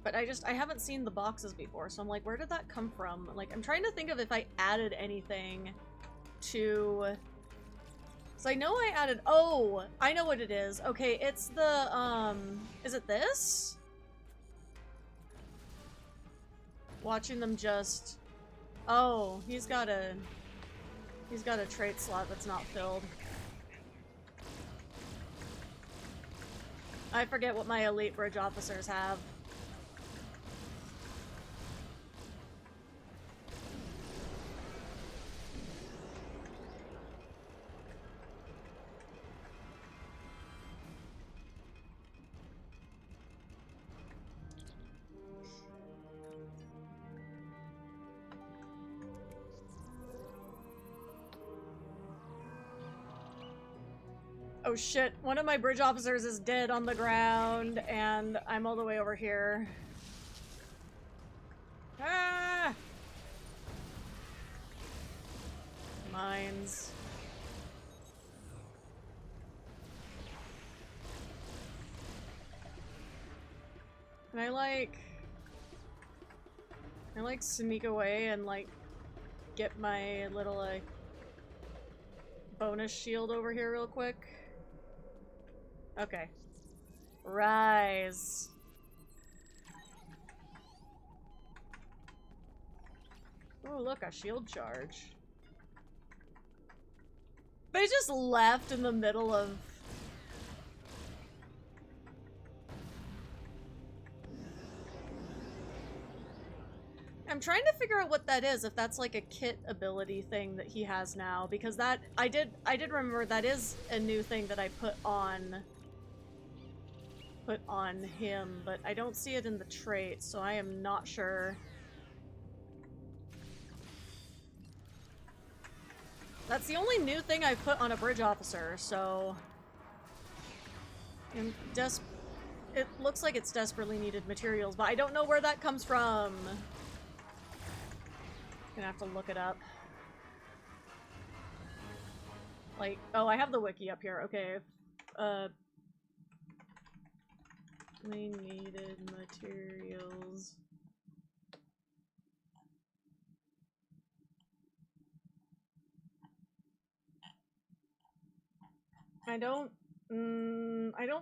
But I haven't seen the boxes before, so I'm like, where did that come from? Like, I'm trying to think of if I added anything to... So I know I added... Oh! I know what it is. Okay, it's the, is it this? Watching them just... Oh, he's got a trait slot that's not filled. I forget what my elite bridge officers have. Oh shit, one of my bridge officers is dead on the ground, and I'm all the way over here. Ah! Mines. Can I like sneak away and like get my little like bonus shield over here real quick? Okay. Rise. Oh, look, a shield charge. They just left in the middle of... I'm trying to figure out what that is, if that's like a kit ability thing that he has now, because that I did remember that is a new thing that I put on him, but I don't see it in the trait, so I am not sure. That's the only new thing I've put on a bridge officer, so it looks like it's desperately needed materials, but I don't know where that comes from. Gonna have to look it up. Like, oh, I have the wiki up here. Okay. We needed materials. I don't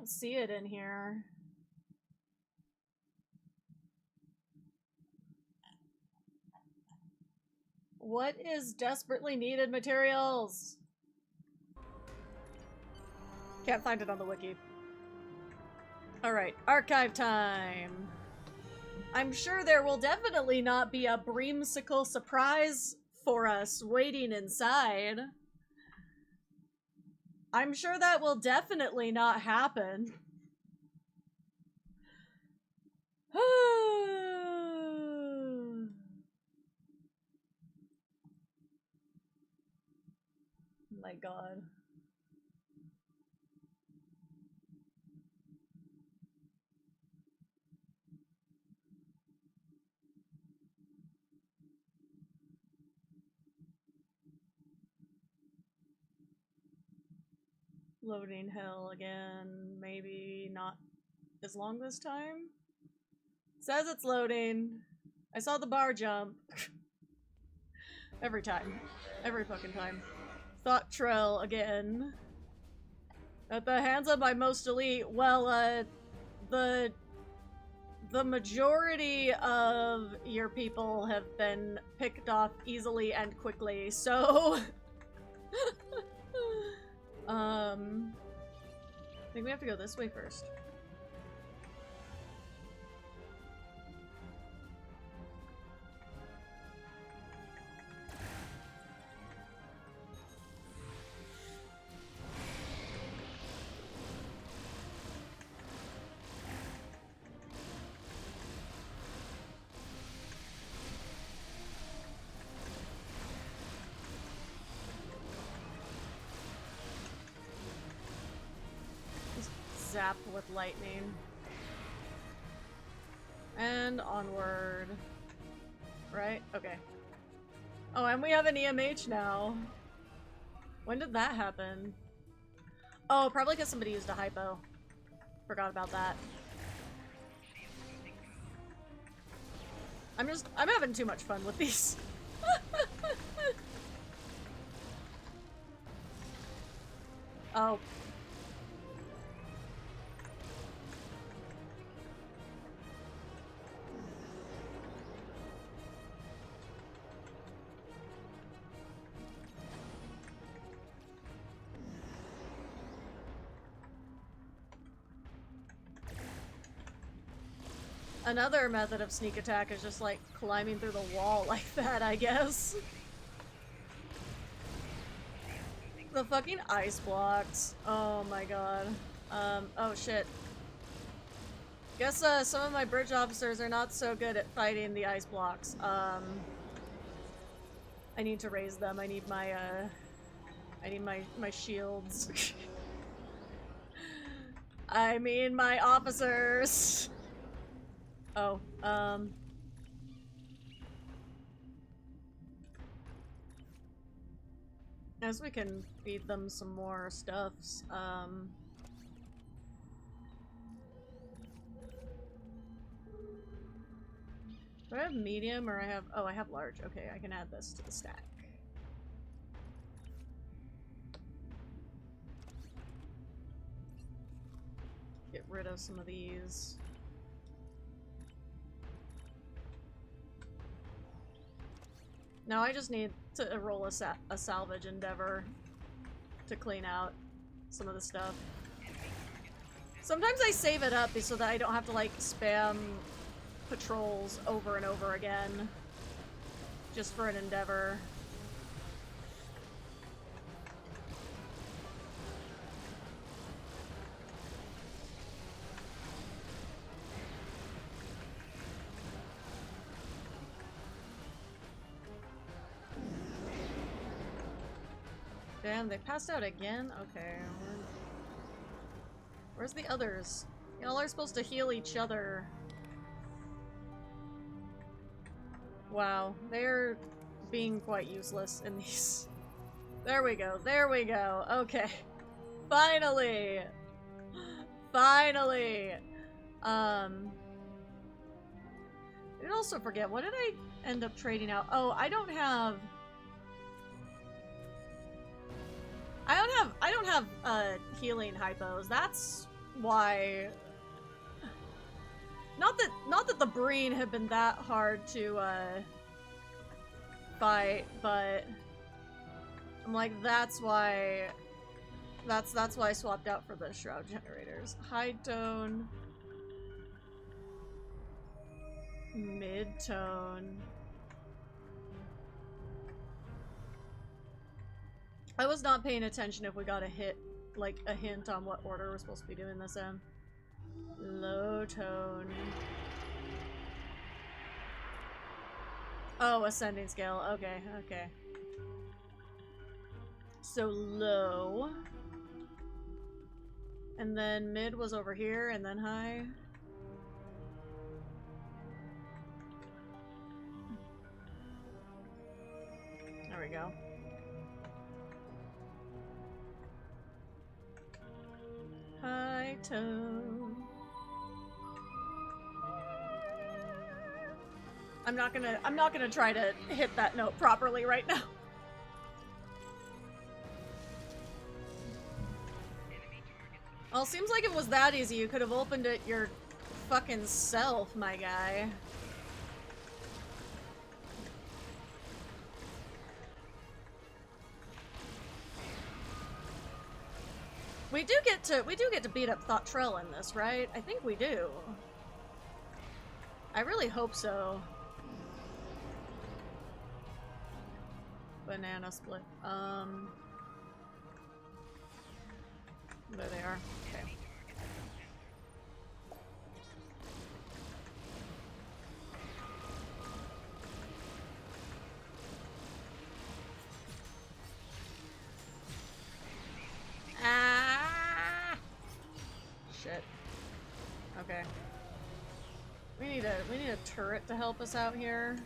see it in here. What is desperately needed materials? Can't find it on the wiki. Alright, archive time. I'm sure there will definitely not be a Breensicles surprise for us waiting inside. I'm sure that will definitely not happen. Oh my god. Loading hell again. Maybe not as long this time? Says it's loading. I saw the bar jump. Every time. Every fucking time. Thought Trell again. At the hands of my most elite, well, the majority of your people have been picked off easily and quickly, so... I think we have to go this way first. zap with lightning. And onward. Right? Okay. Oh, and we have an EMH now. When did that happen? Oh, probably because somebody used a hypo. Forgot about that. I'm having too much fun with these. Oh. Another method of sneak attack is just like climbing through the wall like that, I guess. The fucking ice blocks. Oh my god. Oh shit. Guess some of my bridge officers are not so good at fighting the ice blocks. I need to raise them. I need my shields. I mean my officers. Oh, as we can feed them some more stuffs, do I have medium or I have, oh, I have large. Okay, I can add this to the stack. Get rid of some of these. Now I just need to roll a salvage endeavor to clean out some of the stuff. Sometimes I save it up so that I don't have to like spam patrols over and over again just for an endeavor. Damn, they passed out again? Okay. Where's the others? Y'all are supposed to heal each other. Wow, they're being quite useless in these. There we go, there we go. Okay. Finally! Finally! I did also forget, what did I end up trading out? Oh, I don't have healing hypos. That's why. Not that the Breen had been that hard to fight, but I'm like, that's why I swapped out for the shroud generators. High tone, mid tone. I was not paying attention if we got a hint on what order we're supposed to be doing this in. Low tone. Oh, ascending scale. Okay, okay. So low. And then mid was over here, and then high. There we go. High tone. I'm not gonna try to hit that note properly right now. Well, seems like it was that easy. You could have opened it your fucking self, my guy. We do get to beat up Thoughtrell in this, right? I think we do. I really hope so. Banana split. There they are. Okay. Ah! Shit. Okay. We need a turret to help us out here.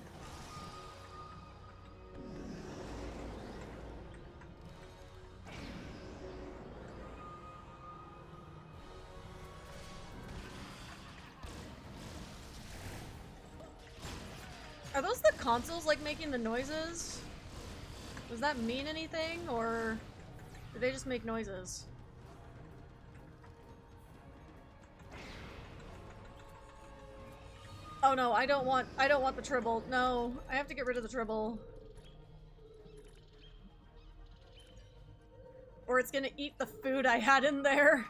Are those the consoles, like, making the noises? Does that mean anything, or do they just make noises? Oh no, I don't want the tribble. No, I have to get rid of the tribble. Or it's gonna eat the food I had in there.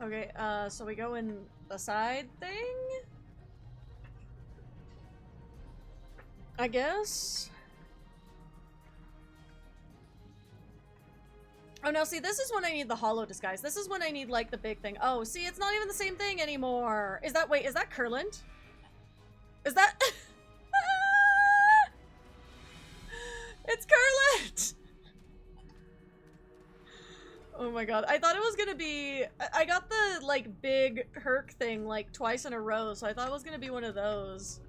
Okay, so we go in the side thing? I guess? Oh no, see, this is when I need the hollow disguise. This is when I need, like, the big thing. Oh, see, it's not even the same thing anymore. Is that- wait, is that Curlant? Is that- It's Curlant! Oh my god, I thought it was gonna be- I got the, like, big Herc thing, like, twice in a row, so I thought it was gonna be one of those.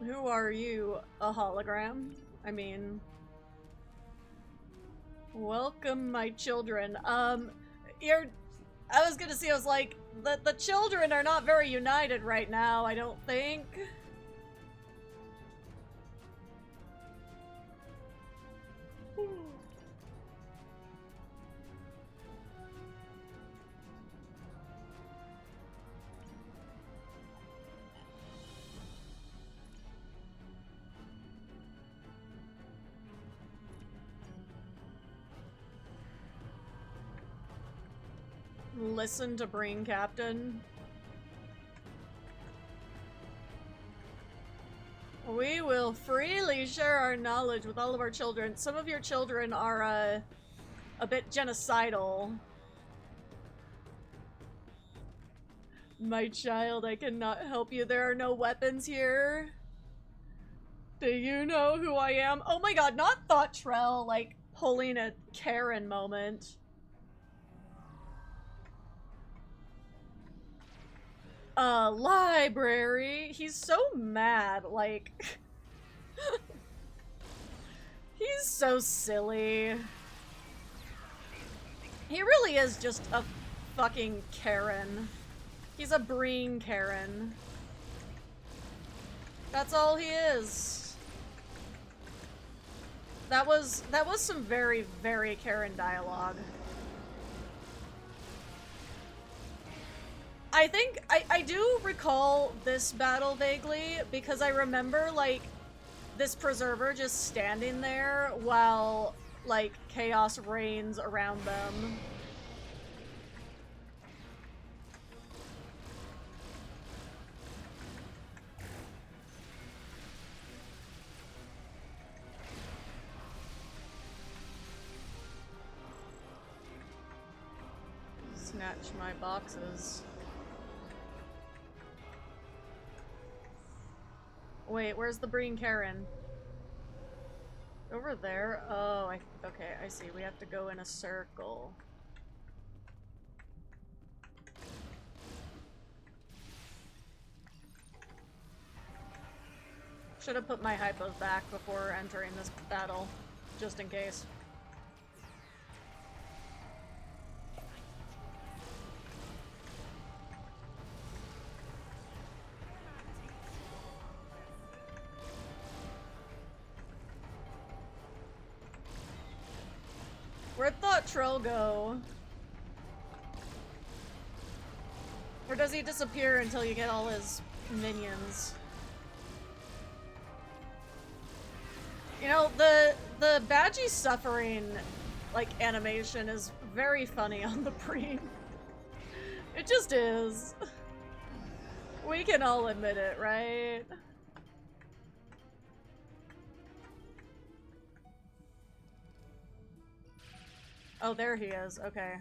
Who are you? A hologram? I mean... Welcome, my children. You're... I was gonna say, I was like, the children are not very united right now, I don't think. Listen to Brain Captain. We will freely share our knowledge with all of our children. Some of your children are, a bit genocidal. My child, I cannot help you. There are no weapons here. Do you know who I am? Oh my god, not Thoughttrell, like, pulling a Karen moment. Library. He's so mad, like... He's so silly. He really is just a fucking Karen. He's a Breen Karen. That's all he is. That was some very, very Karen dialogue. I think, I do recall this battle vaguely, because I remember, like, this preserver just standing there while, like, chaos reigns around them. Snatch my boxes. Wait, where's the Breen Karen? Over there? Oh, okay, I see. We have to go in a circle. Should have put my hypos back before entering this battle, just in case. Where'd Thoughttrell go? Or does he disappear until you get all his minions? You know, the Badgie suffering, like, animation is very funny on the Breen. It just is. We can all admit it, right? Oh, there he is. Okay.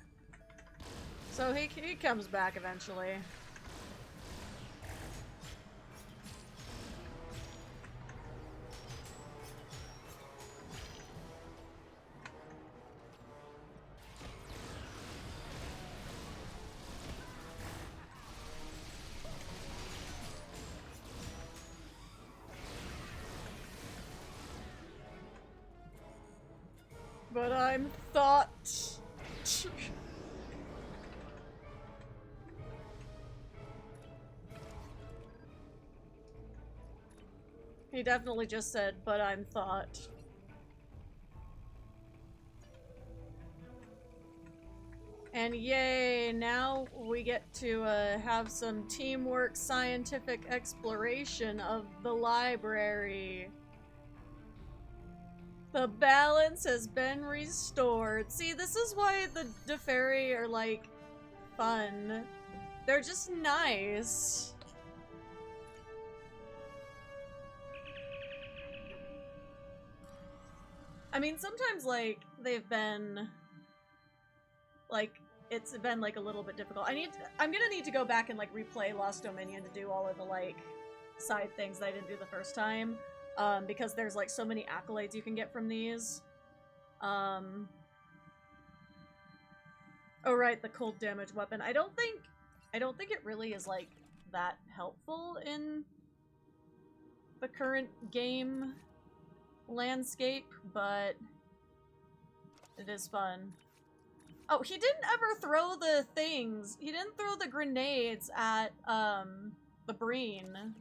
So he comes back eventually. But I'm thought. He definitely just said, but I'm thought. And yay, now we get to have some teamwork scientific exploration of the library. The balance has been restored. See, this is why the Deferi are, like, fun. They're just nice. I mean, sometimes, like, they've been, like, it's been, like, a little bit difficult. I'm gonna need to go back and, like, replay Lost Dominion to do all of the, like, side things that I didn't do the first time. Because there's, like, so many accolades you can get from these. Oh, right, the cold damage weapon. I don't think it really is, like, that helpful in the current game landscape, but it is fun. Oh, he didn't ever throw the things. He didn't throw the grenades at, the Breen.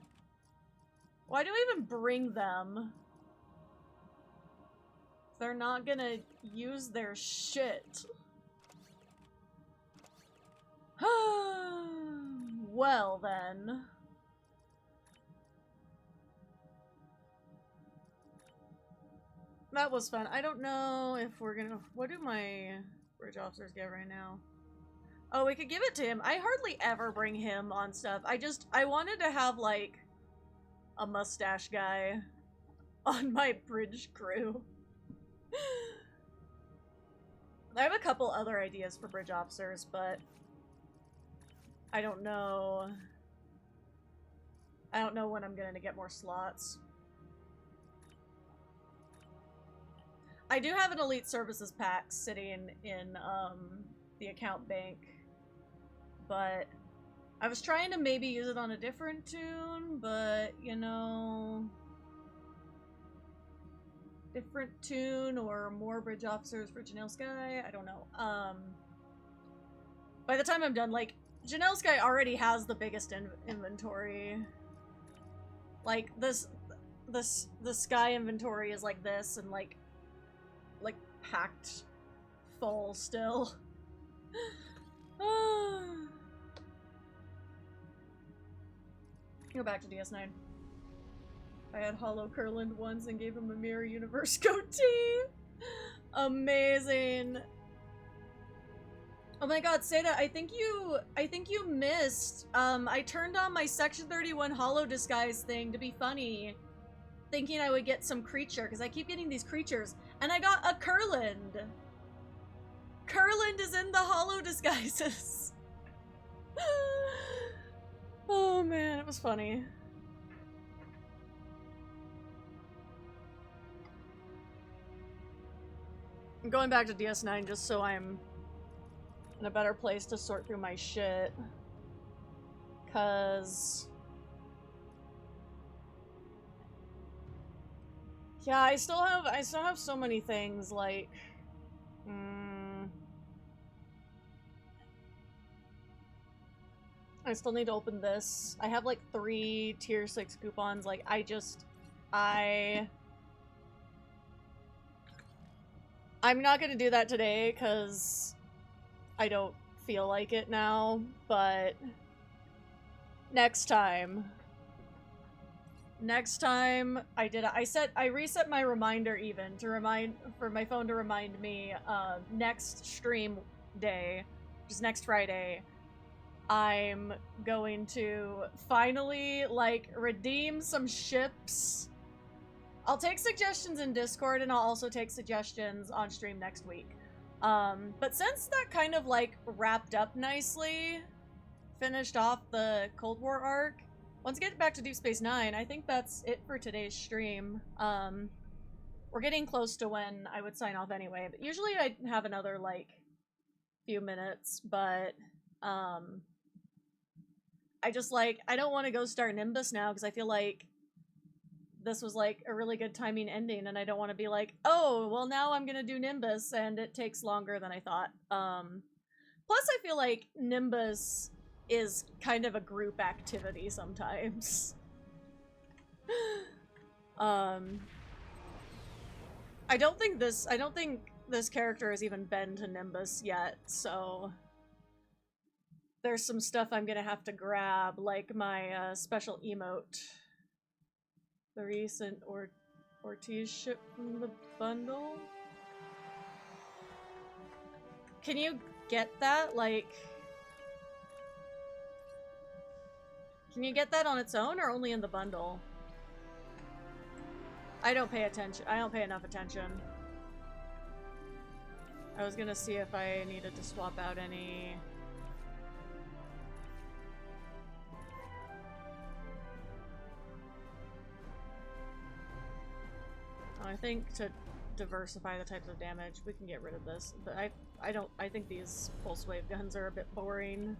Why do I even bring them? They're not gonna use their shit. Well, then. That was fun. I don't know if we're gonna... What do my bridge officers get right now? Oh, we could give it to him. I hardly ever bring him on stuff. I wanted to have, like, a mustache guy on my bridge crew. I have a couple other ideas for bridge officers, but I don't know. I don't know when I'm gonna get more slots. I do have an Elite Services pack sitting in the account bank, but I was trying to maybe use it on a different tune, but, you know... Different tune or more bridge officers for Janelle Sky? I don't know. By the time I'm done, like, Janelle Sky already has the biggest inventory. Like, the Sky inventory is like this, and, like packed full still. Go back to DS9. I had Hollow Kurland once and gave him a Mirror Universe goatee. Amazing. Oh my god, Seda, I think you missed. I turned on my Section 31 Hollow Disguise thing to be funny, thinking I would get some creature, because I keep getting these creatures, and I got a Kurland. Kurland is in the Hollow Disguises. Oh man, it was funny. I'm going back to DS9 just so I'm in a better place to sort through my shit. 'Cause... yeah, I still have so many things, like... I still need to open this. I have, like, 3 tier 6 coupons, like, I'm not gonna do that today, because I don't feel like it now, but... Next time, I reset my reminder even for my phone to remind me, next stream day, which is next Friday, I'm going to finally, like, redeem some ships. I'll take suggestions in Discord, and I'll also take suggestions on stream next week. But since that kind of, like, wrapped up nicely, finished off the Cold War arc, once we get back to Deep Space Nine, I think that's it for today's stream. We're getting close to when I would sign off anyway, but usually I have another, like, few minutes, but, I just, like, I don't want to go start Nimbus now, because I feel like this was like a really good timing ending, and I don't want to be like, oh, well now I'm gonna do Nimbus and it takes longer than I thought. Plus I feel like Nimbus is kind of a group activity sometimes. I don't think this character has even been to Nimbus yet, so there's some stuff I'm gonna have to grab, like my special emote. The recent Ortiz ship from the bundle? Can you get that? Like, can you get that on its own or only in the bundle? I don't pay attention. I don't pay enough attention. I was gonna see if I needed to swap out any... I think to diversify the types of damage, we can get rid of this. But I think these pulse wave guns are a bit boring.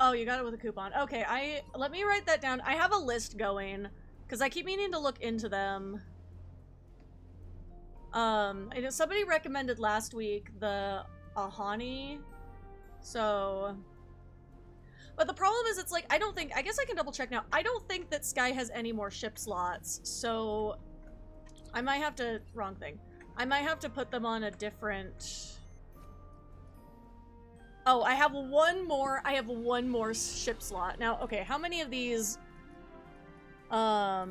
Oh, you got it with a coupon. Okay, let me write that down. I have a list going, because I keep meaning to look into them. I know somebody recommended last week the Ahani, so... But the problem is, it's like, I guess I can double check now. I don't think that Sky has any more ship slots, so I might have to, wrong thing. I might have to put them on a different... Oh, I have one more ship slot. Now, okay, how many of these, to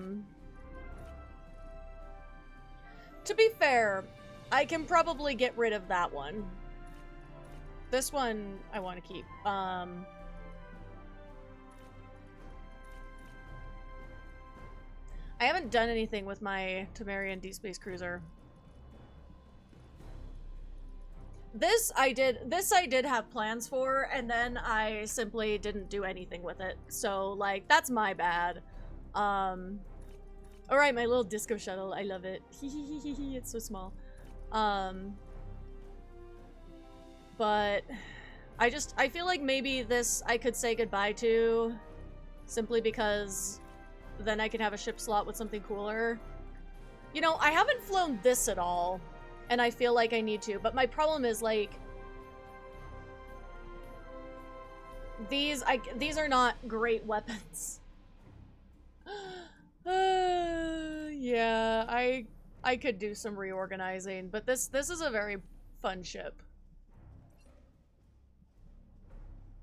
be fair, I can probably get rid of that one. This one I want to keep. I haven't done anything with my Temerian Deep Space Cruiser. This I did have plans for, and then I simply didn't do anything with it. So, like, that's my bad. Alright, my little disco shuttle, I love it. It's so small. But I feel like maybe this I could say goodbye to, simply because then I can have a ship slot with something cooler. You know, I haven't flown this at all, and I feel like I need to, but my problem is, like, these are not great weapons. Yeah, I could do some reorganizing, but this is a very fun ship.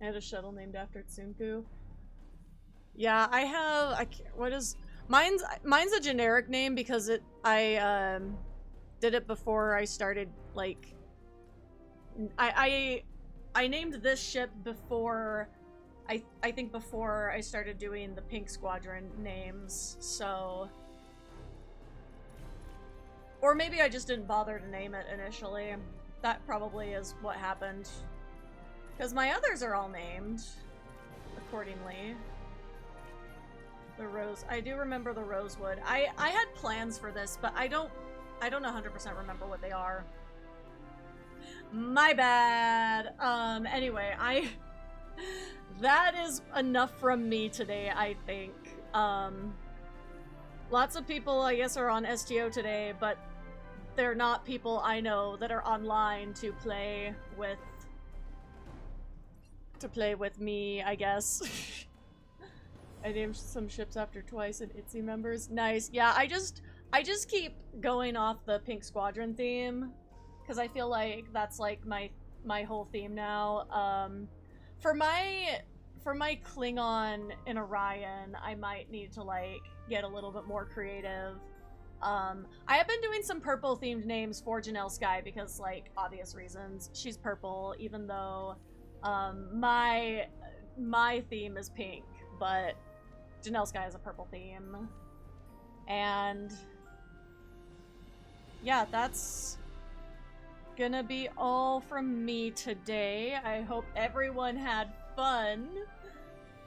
I had a shuttle named after Tsunku. Yeah, I have. What is mine's a generic name because I did it before I started, like, I named this ship before I think before I started doing the Pink Squadron names, so, or maybe I just didn't bother to name it initially. That probably is what happened, because my others are all named accordingly. The Rose. I do remember the Rosewood. I had plans for this, but I don't 100% remember what they are. My bad. Anyway, that is enough from me today, I think. Lots of people, I guess, are on STO today, but they're not people I know that are online to play with me, I guess. I named some ships after Twice and ITZY members. Nice. Yeah, I just keep going off the Pink Squadron theme, because I feel like that's like my whole theme now. For my Klingon in Orion, I might need to, like, get a little bit more creative. I have been doing some purple themed names for Janelle Sky because, like, obvious reasons. She's purple, even though my theme is pink, but Janelle Sky has a purple theme. And yeah, that's gonna be all from me today. I hope everyone had fun.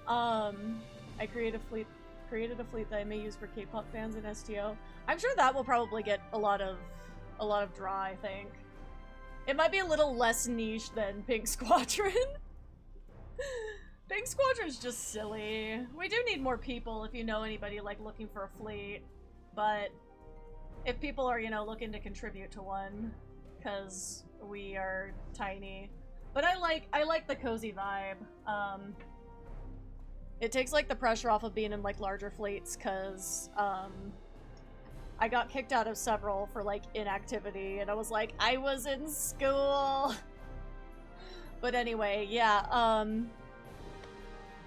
I created a fleet that I may use for K-pop fans in STO. I'm sure that will probably get a lot of draw, I think. It might be a little less niche than Pink Squadron. Big Squadron's just silly. We do need more people if you know anybody like looking for a fleet, but if people are, you know, looking to contribute to one, because we are tiny. But I like the cozy vibe. It takes like the pressure off of being in like larger fleets, because I got kicked out of several for like inactivity, and I was like, I was in school. But anyway, yeah,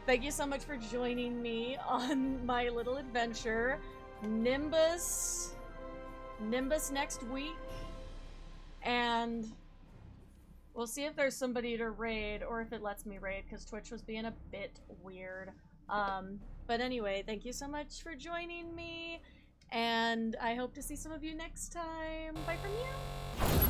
thank you so much for joining me on my little adventure. Nimbus next week, and we'll see if there's somebody to raid, or if it lets me raid, because Twitch was being a bit weird. But anyway, thank you so much for joining me, and I hope to see some of you next time. Bye from you!